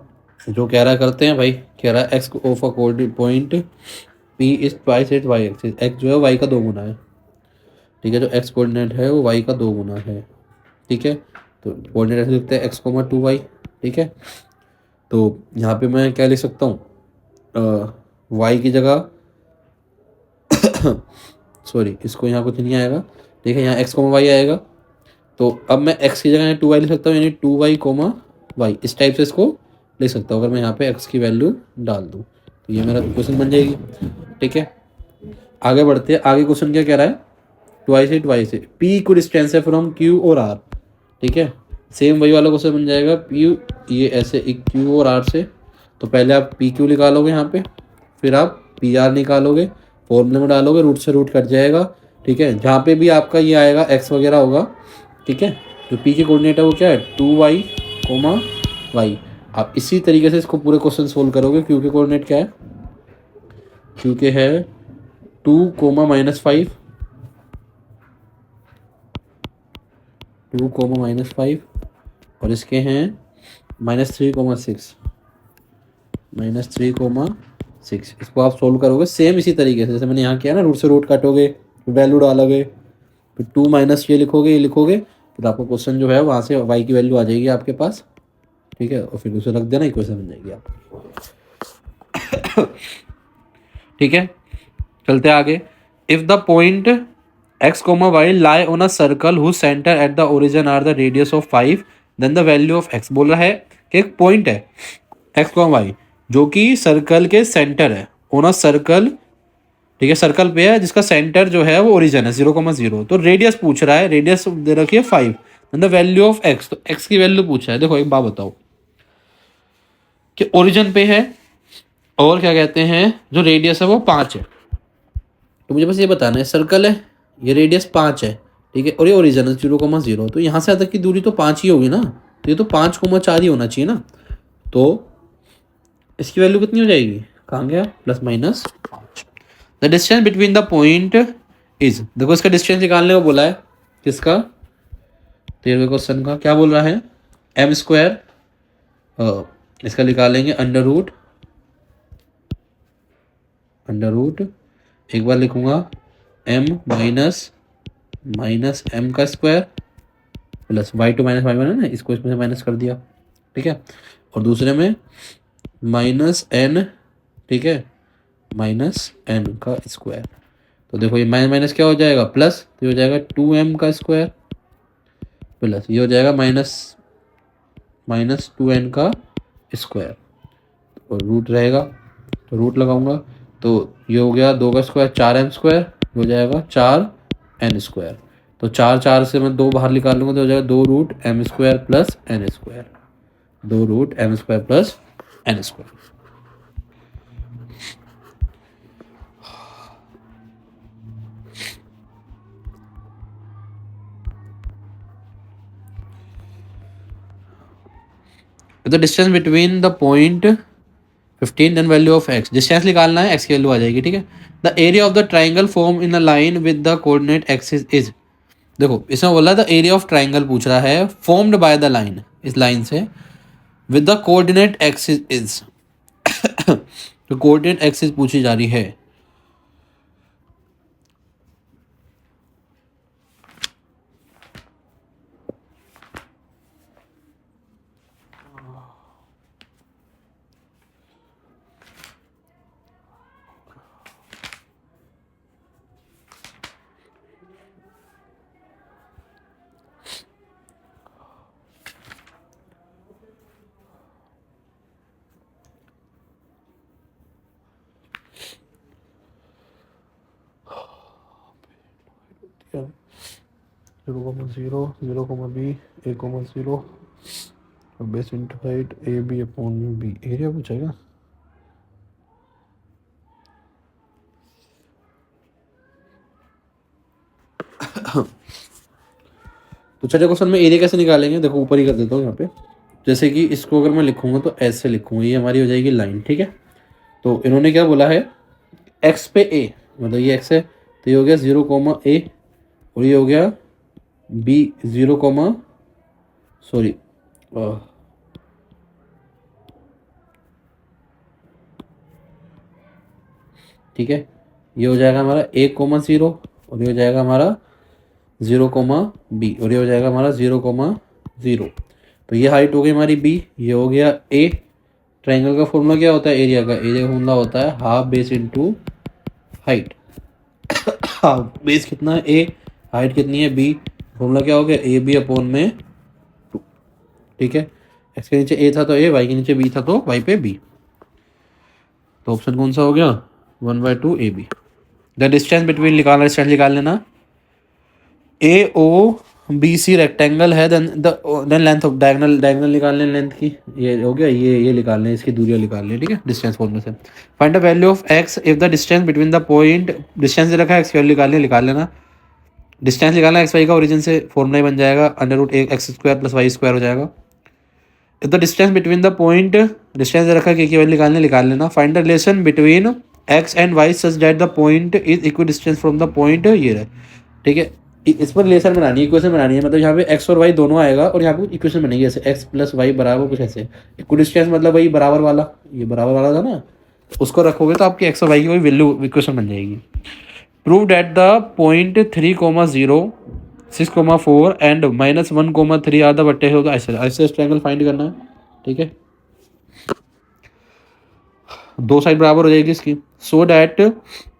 जो कह रहा करते हैं भाई, कह रहा है x of a point P is twice it why axis, x जो है वाई का 2 गुना है, ठीक है। जो एक्स कोऑर्डिनेट है वो वाई का 2 गुना है, ठीक है। तो कोऑर्डिनेट ऐसे लिखते हैं x,2y, ठीक है। तो यहाँ पे मैं क्या लिख सकता हूँ, वाई की जगह सॉरी, इसको यहाँ कुछ नहीं आएगा, ठीक है, यहाँ एक्स कोमा वाई आएगा। तो अब मैं एक्स की जगह 2y लिख सकता हूँ, यानी 2y कोमा वाई, इस टाइप से इसको लिख सकता हूँ अगर मैं यहाँ पे x की वैल्यू डाल दूँ। तो ये मेरा क्वेश्चन बन जाएगी, ठीक है। आगे बढ़ते हैं, आगे क्वेश्चन क्या कह रहा है, ट्वाइस से p को डिस्टेंस है फ्रॉम q और r, ठीक है। सेम वही वाला क्वेश्चन बन जाएगा, p ये ऐसे q और r से। तो पहले आप पी क्यू निकालोगे यहाँ पे, फिर आप पी आर निकालोगे, फॉर्मूले में डालोगे, रूट से रूट कट जाएगा, ठीक है। जहाँ पे भी आपका ये आएगा एक्स वगैरह होगा, ठीक है। जो पी के कोऑर्डिनेट है वो क्या है, 2y कोमा वाई। आप इसी तरीके से इसको पूरे क्वेश्चन सोल्व करोगे। क्यू के कोऑर्डिनेट क्या है, क्यू के है 2 कोमा -5, 2 कोमा -5, और इसके हैं -3 कोमा 6, -3 कोमा 6। इसको आप सोल्व करोगे सेम इसी तरीके से जैसे मैंने यहाँ किया ना, रूट से रूट काटोगे, वैल्यू डालोगे, फिर 2 माइनस ये लिखोगे, ये लिखोगे, फिर आपको क्वेश्चन जो है वहाँ से वाई की वैल्यू आ जाएगी आपके पास, ठीक है। और फिर उसे रख देना, इक्वेशन बन जाएगी आपकी, ठीक है। चलते आगे। If the point x, y lie on a circle whose center at the origin are the radius of 5, then the value of x। बोल रहा है कि एक पॉइंट है x, y जो कि सर्कल के सेंटर है, ऑन अ सर्कल, ठीक है, सर्कल पे है जिसका सेंटर जो है वो ओरिजिन है 0,0। तो रेडियस पूछ रहा है, रेडियस दे रखी है 5, then the value of x। तो x की वैल्यू पूछा है। देखो एक बात बताओ कि ओरिजिन पे है और क्या कहते हैं, जो रेडियस है वो 5 है। तो मुझे बस ये बताना है, सर्कल है, ये रेडियस 5 है, ठीक है, और ये ओरिजिन है 0,0। तो यहाँ से यहाँ तक की दूरी तो 5 ही होगी ना, तो ये तो 5,4 ही होना चाहिए ना। तो इसकी वैल्यू कितनी हो जाएगी, कहाँ गया, +-5। The distance between the point is, देखो इसका डिस्टेंस निकालने को बोला है, किसका, 13वें क्वेश्चन का। क्या बोल रहा है, m², इसका निकालेंगे अंडर रूट, एक बार लिखूंगा m माइनस m का स्क्वायर प्लस y2 - y1 है ना, इसको इसमें से माइनस कर दिया, ठीक है। और दूसरे में -n, ठीक है, -n का स्क्वायर। तो देखो ये माइनस क्या हो जाएगा, प्लस, तो ये हो जाएगा 2m का स्क्वायर प्लस ये हो जाएगा माइनस 2n का स्क्वायर, और रूट रहेगा तो रूट लगाऊंगा, तो ये हो गया 2 का स्क्वायर 4m², हो जाएगा 4n²। तो 4 से मैं 2 बाहर निकाल लूँगा तो हो जाएगा 2√m² plus n², 2√m² plus n²। The distance between the point 15 then value of x, distance निकालना है, x की वैल्यू आ जाएगी, ठीक है। The area of the triangle form in a line with the coordinate axis is, देखो इसमें बोला द एरिया ऑफ ट्राइंगल पूछ रहा है फॉर्म्ड बाय द लाइन, इस लाइन से, with the coordinate axis is. तो कोऑर्डिनेट एक्सिस पूछी जा रही है। Zero comma zero, 0,b, a,0, और base into height ab/b, area पूछेगा। तो चलिए क्वेश्चन में एरिया कैसे निकालेंगे, देखो ऊपर ही कर देता हूँ यहाँ पे। जैसे कि इसको अगर मैं लिखूंगा तो ऐसे लिखूंगा, ये हमारी हो जाएगी लाइन, ठीक है। तो इन्होंने क्या बोला है, x पे a, मतलब ये x है, तो ये हो गया 0,a, और ये हो गया b 0, सॉरी, ठीक है, ये हो जाएगा हमारा a,0, और ये हो जाएगा हमारा 0,b, और ये हो जाएगा हमारा 0,0। तो ये हाइट हो गई हमारी b, ये हो गया a। ट्राइंगल का फॉर्मूला क्या होता है, एरिया का, एरिया का फॉर्मूला होता है half base into height, base कितना है ए, हाइट कितनी है बी, फॉर्मूला क्या हो गया ए बी अपॉन में 2। ठीक है, एक्स के नीचे ए था तो ए, वाई के नीचे बी था तो वाई पे बी। तो ऑप्शन कौन सा हो गया 1/2 A B. The distance between निकालना, डिस्टेंस निकाल लेना। A O B C rectangle है, then length of diagonal, diagonal निकाल लें लेंथ की, ये हो गया, ये निकाल लें, इसकी दूरियां निकाल लें। ठीक है, डिस्टेंस फॉर्मूले से find the value of X if the distance between the point, distance दे रखा है, एक्स की वैल्यू निकाल लेना। डिस्टेंस निकालना एक्स वाई का, ओरिजिन से फॉर्मूला ही बन जाएगा, √x² + y² हो जाएगा। If the distance between the point, distance दे रखा है, के की वैल्यू निकाल लेना। Find the relation between X and Y such that the point is equidistant from the point, ये रहे। ठीक है, इस पर रिलेशन बनानी है, इक्वेशन बनानी है, मतलब यहाँ पे एक्स और वाई दोनों आएगा और यहाँ पे इक्वेशन बनेगी ऐसे एक्स + वाई बराबर कुछ ऐसे। इक्वी डिस्टेंस मतलब वही बराबर वाला, ये बराबर वाला था ना, उसको रखोगे तो आपकी एक्स और वाई की कोई वैल्यू इक्वेशन बन जाएगी। Prove that the point 3,0 6,4 and -1,3 are the बट्टे होगा, ऐसे ऐसे ट्रायंगल फाइंड करना है। ठीक है, दो साइड बराबर हो जाएगी इसकी। सो डैट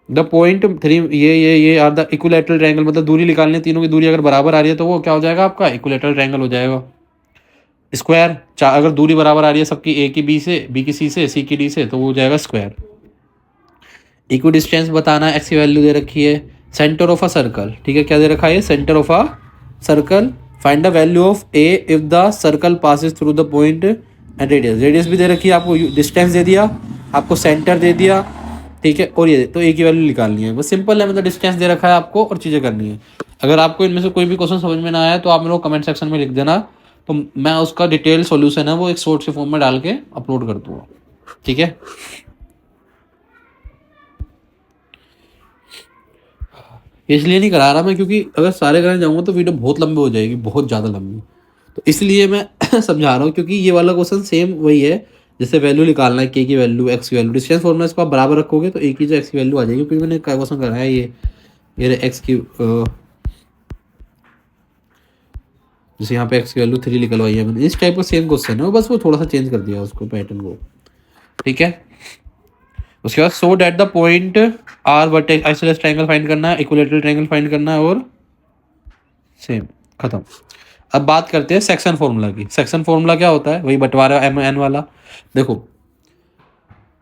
द पॉइंट 3, ये आर द इक्विलैटरल ट्रायंगल, मतलब दूरी निकालनी है, तीनों की दूरी अगर बराबर आ रही है तो वो क्या हो जाएगा आपका इक्विलैटरल ट्रायंगल हो जाएगा। स्क्वायर, अगर दूरी बराबर आ रही है सबकी, ए की बी से, बी की सी से, सी की डी से, तो वो हो जाएगा स्क्वायर। इक्वी डिस्टेंस बताना, एक्स की वैल्यू दे रखी है। सेंटर ऑफ अ सर्कल, ठीक है, क्या दे रखा है centre of a circle. Find the value of A if the circle passes through the point and radius, radius भी दे रखी है आपको, डिस्टेंस दे दिया आपको, सेंटर दे दिया। ठीक है, और ये तो ए की वैल्यू निकालनी है, बस सिंपल है, मतलब डिस्टेंस दे रखा है आपको और चीज़ें करनी है। अगर आपको इनमें से कोई भी क्वेश्चन समझ में ना आया तो आप मेरे को कमेंट सेक्शन में लिख देना, तो मैं उसका डिटेल सॉल्यूशन है वो एक शॉर्ट से फॉर्म में डाल के अपलोड कर दूँगा। ठीक है, इसलिए नहीं करा रहा मैं, क्योंकि अगर सारे कराने जाऊँगा तो वीडियो बहुत लंबी हो जाएगी, बहुत ज़्यादा लंबी, तो इसलिए मैं समझा रहा हूँ, क्योंकि ये वाला क्वेश्चन सेम वही है, जैसे वैल्यू निकालना है, के की वैल्यू, एक्स की वैल्यू, डिस्टेंस फॉर्मूला इसको आप बराबर रखोगे तो एक ही जो एक्स की वैल्यू आ जाएगी, क्योंकि मैंने क्वेश्चन कराया है ये एक्स की, जैसे यहाँ पे एक्स की वैल्यू 3 निकलवाई है मैंने, इस टाइप का सेम क्वेश्चन है, बस वो थोड़ा सा चेंज कर दिया उसको, पैटर्न को। ठीक है, उसके बाद so that the point are vertex isosceles triangle find करना है, इक्विलैटरल ट्रायंगल फाइंड करना है, और सेम खत्म। अब बात करते हैं सेक्शन फॉर्मूला की। सेक्शन फॉर्मूला क्या होता है, वही बंटवारा एम एन वाला। देखो,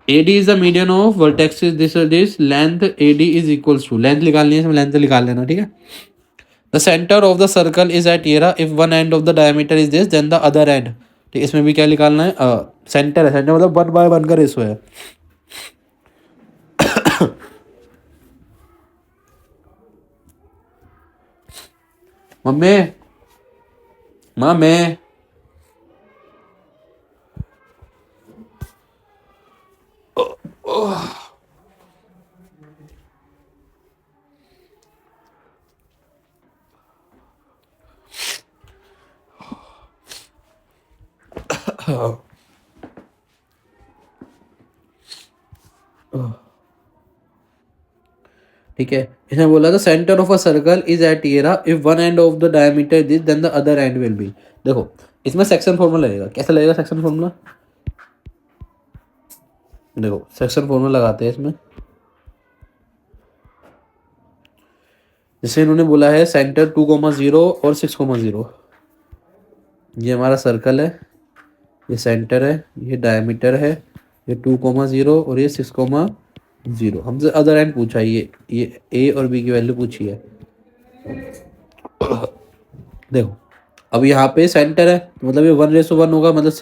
AD is the median of vertexes, this length AD is equals to, length निकालनी है इसमें, लेंथ निकाल लेना। ठीक है, the centre of the circle is at era, if one end of the diameter is this then the other end. ठीक, इसमें भी क्या निकालना है, सेंटर है, सेंटर मतलब 1/1 का रेशो है। मम्मी मम्मी ठीक है, इसने बोला था centre of a circle is at era, if one end of the diameter this then the other end will be. देखो, इसमें सेक्शन फॉर्मूला लगेगा, कैसे लगेगा सेक्शन फॉर्मूला, देखो सेक्शन फॉर्मूला लगाते हैं इसमें। जैसे इन्होंने बोला है सेंटर 2,0 और 6,0, ये हमारा सर्कल है, ये सेंटर है, ये डायमीटर है, ये 2,0 और ये 6,0। हमसे अदर एंड पूछा है, ये ए और बी की वैल्यू पूछी है। देखो, अब यहाँ पे सेंटर है, मतलब ये 1:1 होगा, मतलब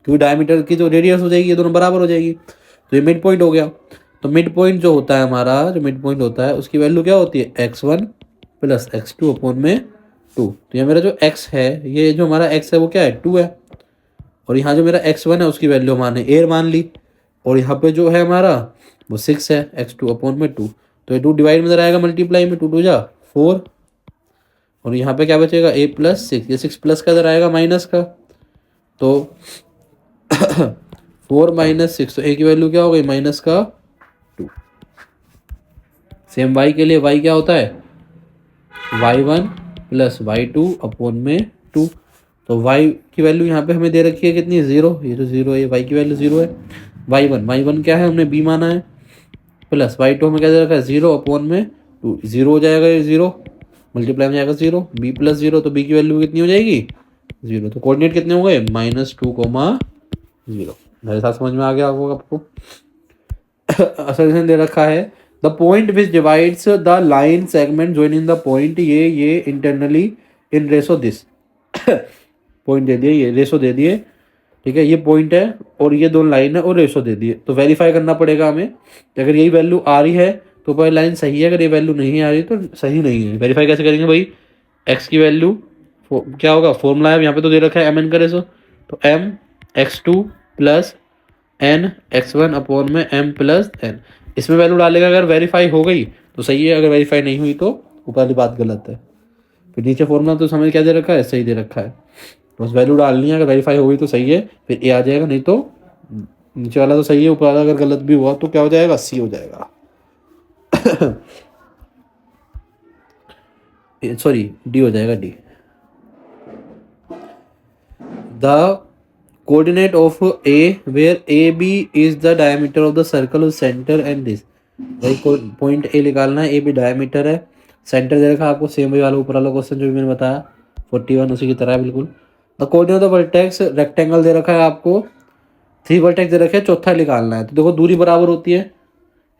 क्योंकि डायमीटर की जो रेडियस हो जाएगी ये दोनों बराबर हो जाएगी, तो ये मिड पॉइंट हो गया। तो मिड पॉइंट जो होता है हमारा, जो मिड पॉइंट होता है उसकी वैल्यू क्या होती है, x1 + x2 अपॉन में 2। तो ये मेरा जो x है, ये जो हमारा x है वो क्या है 2 है, और यहाँ जो मेरा x1 है उसकी वैल्यू हमने एयर मान ली, और यहाँ पे जो है हमारा वो 6 है, x2 अपॉन में 2। तो ये 2 डिवाइड में इधर आएगा, मल्टीप्लाई में 2 2 जा 4, और यहाँ पे क्या बचेगा a + 6, ये 6 प्लस का इधर आएगा माइनस का, तो 4 - 6, तो a की वैल्यू क्या हो गई -2। सेम y के लिए, y क्या होता है y1 + y2 अपॉन में 2। तो y की वैल्यू यहाँ पे हमें दे रखी है कितनी, 0, ये जो 0 है, y की वैल्यू 0 है। y1 क्या है, हमने b माना है, प्लस y2 में क्या दे रखा है 0 अपॉन में 2, 0 हो जाएगा, ये 0 मल्टीप्लाई में जाएगा 0, b प्लस 0, तो b की वैल्यू कितनी हो जाएगी 0। तो कोऑर्डिनेट कितने हो गए -2, 0। मेरे साथ समझ में आ गया आपको असल दे रखा है the point which divides the line segment joining the point, ये internally in ratio this point दे दिए, ये रेशो दे दिए, ठीक है, ये पॉइंट है और ये दोनों लाइन है और रेशो दे दिए। तो वेरीफाई करना पड़ेगा हमें, अगर यही वैल्यू आ रही है तो भाई लाइन सही है, अगर ये वैल्यू नहीं आ रही तो सही नहीं है। वेरीफाई कैसे करेंगे भाई, एक्स की वैल्यू क्या होगा, फॉर्मूला है यहाँ पे तो दे रखा है एम एन का रेशो, तो M x2 plus N x1 upon में m प्लस एन, इसमें वैल्यू डालेगा, अगर वेरीफाई हो गई तो सही है, अगर वेरीफाई नहीं हुई तो ऊपर वाली बात गलत है। फिर नीचे फॉर्मूला तो समझ क्या दे रखा है, सही दे रखा है, बस वैल्यू डालनी है, अगर वेरीफाई हो गई तो सही है, फिर ए आ जाएगा, नहीं तो नीचे वाला तो सही है, ऊपर वाला अगर गलत भी हुआ तो क्या हो जाएगा, सी हो जाएगा सॉरी डी हो जाएगा, D. The coordinate of A where A B is the diameter of the circle of centre and this, भाई पॉइंट ए निकालना है, ए बी डायमीटर है, सेंटर दे रखा है आपको, सेम वही वाला ऊपर वाला क्वेश्चन जो भी मैंने बताया 41 उसी की तरह है बिल्कुल। The coordinate of the vertex rectangle दे रखा है आपको, 3 वर्टेक्स दे रखे हैं, चौथा निकालना है। तो देखो दूरी बराबर होती है,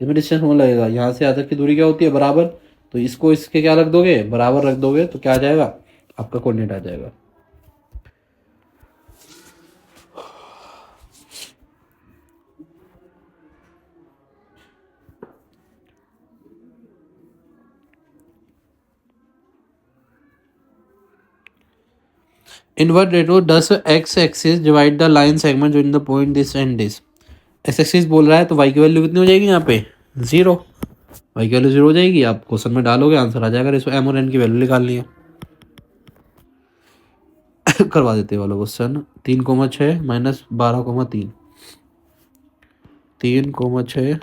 इसमें डिस्टेंस होने लगेगा, यहाँ से यहाँ तक की दूरी क्या होती है बराबर, तो इसको इसके क्या रख दोगे, बराबर रख दोगे, तो क्या आ जाएगा आपका कोऑर्डिनेट आ जाएगा। In what ratio does x-axis divide the line segment between the point this and this? x-axis बोल रहा है तो y की वैल्यू कितनी हो जाएगी यहाँ पे 0, y की वैल्यू 0 हो जाएगी, आप क्वेश्चन में डालोगे आंसर आ जाएगा। रेशो m और n की वैल्यू निकालनी है करवा देते वाला क्वेश्चन 3,6 माइनस 12,3, 3,6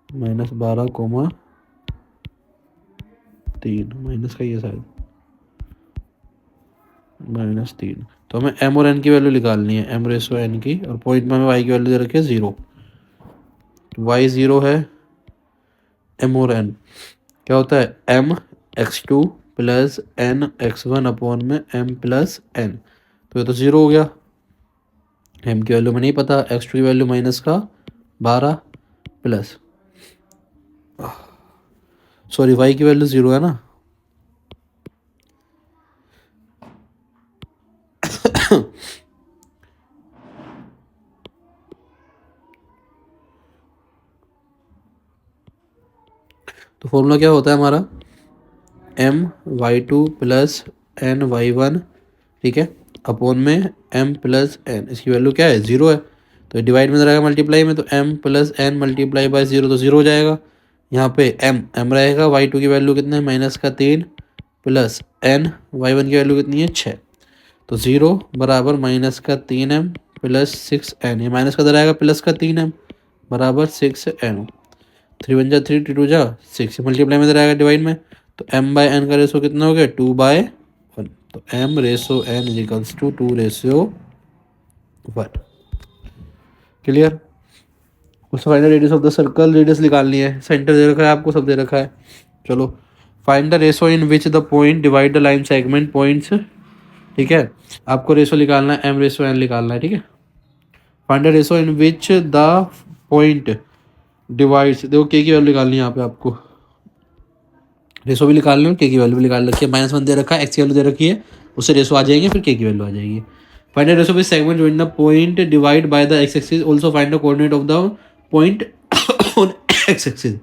माइनस 12,3 माइनस का ये शायद -3, तो हमें m और n की वैल्यू निकालनी है, m रेशो n की, और पॉइंट में हमें y की वैल्यू दे रखी है 0, y 0 है, m और n क्या होता है m x2 plus n x1 upon में m प्लस n, तो ये तो 0 हो गया, m की वैल्यू में नहीं पता, x2 की वैल्यू माइनस का 12 प्लस सॉरी y की वैल्यू 0 है ना तो फॉर्मूला क्या होता है हमारा my2 प्लस ny1, ठीक है, अपॉन में m प्लस n, इसकी वैल्यू क्या है 0 है, तो डिवाइड में रहेगा मल्टीप्लाई में, तो m plus n multiply by 0, तो 0 हो जाएगा। यहाँ पे m रहेगा, y2 की वैल्यू कितना है -3 प्लस n, y1 की वैल्यू कितनी है 6, तो 0 बराबर -3m प्लस 6n, ये माइनस का इधर आएगा प्लस का 3m बराबर 6n, 3 1 जा 3 2 जा 6, मल्टीप्लाई में इधर आएगा डिवाइड में, तो m बाय n का रेशो कितना हो गया 2/1, तो m ratio n equals to 2 ratio 1। Clear. उससे find the radius of the circle, radius निकालनी है, सेंटर दे रखा है आपको, सब दे रखा है। चलो find the ratio in which the point divide the line segment points, ठीक है, आपको रेशो निकालना है, m रेशो n निकालना है, ठीक है। Find the ratio in which the point divides, देखो k की वैल्यू निकालनी है यहाँ पे आपको, रेशो भी निकाल लो, k की वैल्यू भी निकाल रखी है, -1 दे रखा है, x की वैल्यू दे रखी है, उससे रेशो आ जाएंगे, फिर k की वैल्यू आ जाएगी। Find the ratio of segment when the point divide by the x axis, also find the coordinate of the point on x axis,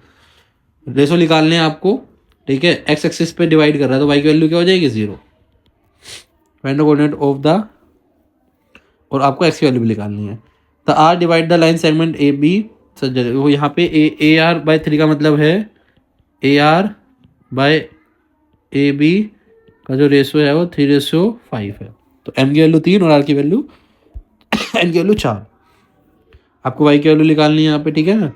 ratio निकालने हैं आपको, ठीक है, x एक्सिस पे डिवाइड कर रहा है तो y की वैल्यू क्या हो जाएगी 0। Find the coordinate of the, और आपको x की वैल्यू भी निकालनी है। The r divide the line segment A B, वो यहाँ पे ए आर बाय 3 का मतलब है A R by A B का जो रेशो है वो 3:5 है, तो m की वैल्यू 3 और r की वैल्यू n की वैल्यू 4, आपको y की वैल्यू निकालनी है यहाँ पे, ठीक है ना।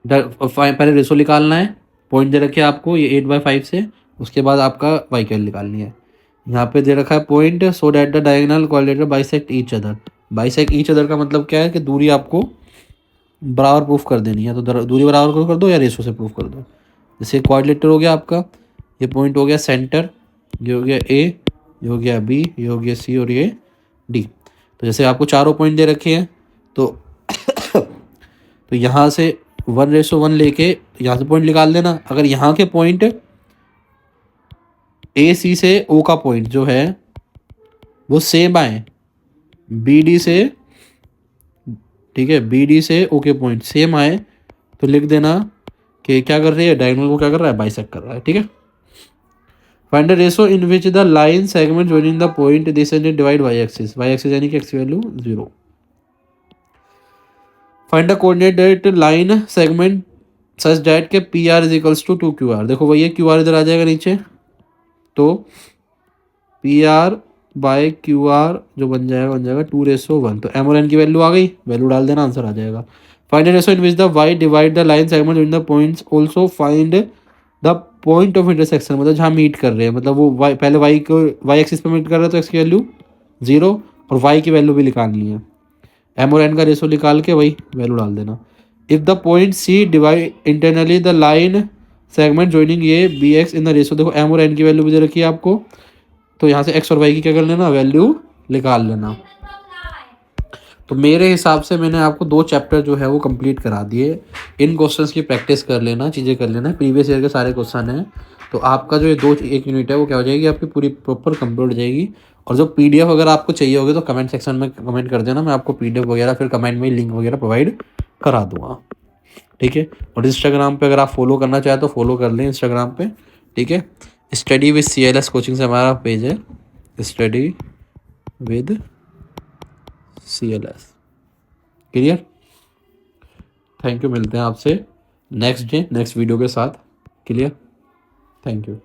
पहले रेशो निकालना है, पॉइंट दे रखे आपको ये 8/5 से, उसके बाद आपका y की वैल्यू निकालनी है। यहाँ पे दे रखा है point so that the diagonal coordinator bisect each other, bisect each other का मतलब क्या है कि दूरी आपको बराबर प्रूफ कर देनी है, तो दूरी बराबर कर दो या रेशो से प्रूफ कर दो। जैसे क्वाड्रिलेटरल हो गया आपका, ये पॉइंट हो गया सेंटर, ये हो गया ए, ये हो गया बी, ये हो गया सी और ये डी। तो जैसे आपको चारों पॉइंट दे रखे हैं, तो तो यहाँ से 1:1 लेके यहाँ से पॉइंट निकाल देना। अगर यहाँ के पॉइंट ए सी से ओ का पॉइंट जो है वो सेम आए, बी डी से, ठीक है, बी डी से ओ के पॉइंट सेम आए, तो लिख देना कि क्या कर रही है, डायगोनल को क्या कर रहा है, बाइसेक्ट कर रहा है। ठीक है। Find the ratio in which the line segment joining the point this and divide Y axis, Y axis यानी कि X value 0। Find the coordinate line segment such that K P R is equals to 2QR। देखो वही है, Q R इधर आ जाएगा नीचे, तो P R by Q R जो बन जाएगा 2:1। तो एम और एन की वैल्यू आ गई, वैल्यू डाल देना, आंसर आ जाएगा। Find the ratio in which the Y divide the line segment in the points, also find the point of intersection, मतलब जहाँ मीट कर रहे हैं, मतलब वो वाई पहले वाई को वाई एक्सिस पे मीट कर रहा है तो एक्स की वैल्यू 0 और वाई की वैल्यू भी निकालनी है। एम और एन का रेशो निकाल के वही वैल्यू डाल देना। If the point C divide internally the line segment joining A B X in the ratio, देखो एम और एन की वैल्यू भी दे रखी है आपको, तो यहाँ से एक्स और वाई की क्या कर लेना, वैल्यू निकाल लेना। तो मेरे हिसाब से मैंने आपको 2 चैप्टर जो है वो कंप्लीट करा दिए। इन क्वेश्चंस की प्रैक्टिस कर लेना, चीज़ें कर लेना, प्रीवियस ईयर के सारे क्वेश्चन हैं, तो आपका जो ये 1 यूनिट है वो क्या हो जाएगी, आपकी पूरी प्रॉपर कंप्लीट हो जाएगी। और जो पीडीएफ अगर आपको चाहिए होगी तो कमेंट सेक्शन में कमेंट कर देना, मैं आपको पीडीएफ वगैरह फिर कमेंट में लिंक वगैरह प्रोवाइड करा दूँगा। ठीक है। और इंस्टाग्राम पे अगर आप फॉलो करना चाहें तो फॉलो कर लें इंस्टाग्राम पे। ठीक है। स्टडी विद CLS कोचिंग से हमारा पेज है, study with CLS। Clear. Thank you, मिलते हैं आपसे नेक्स्ट वीडियो के साथ। क्लियर। Thank you.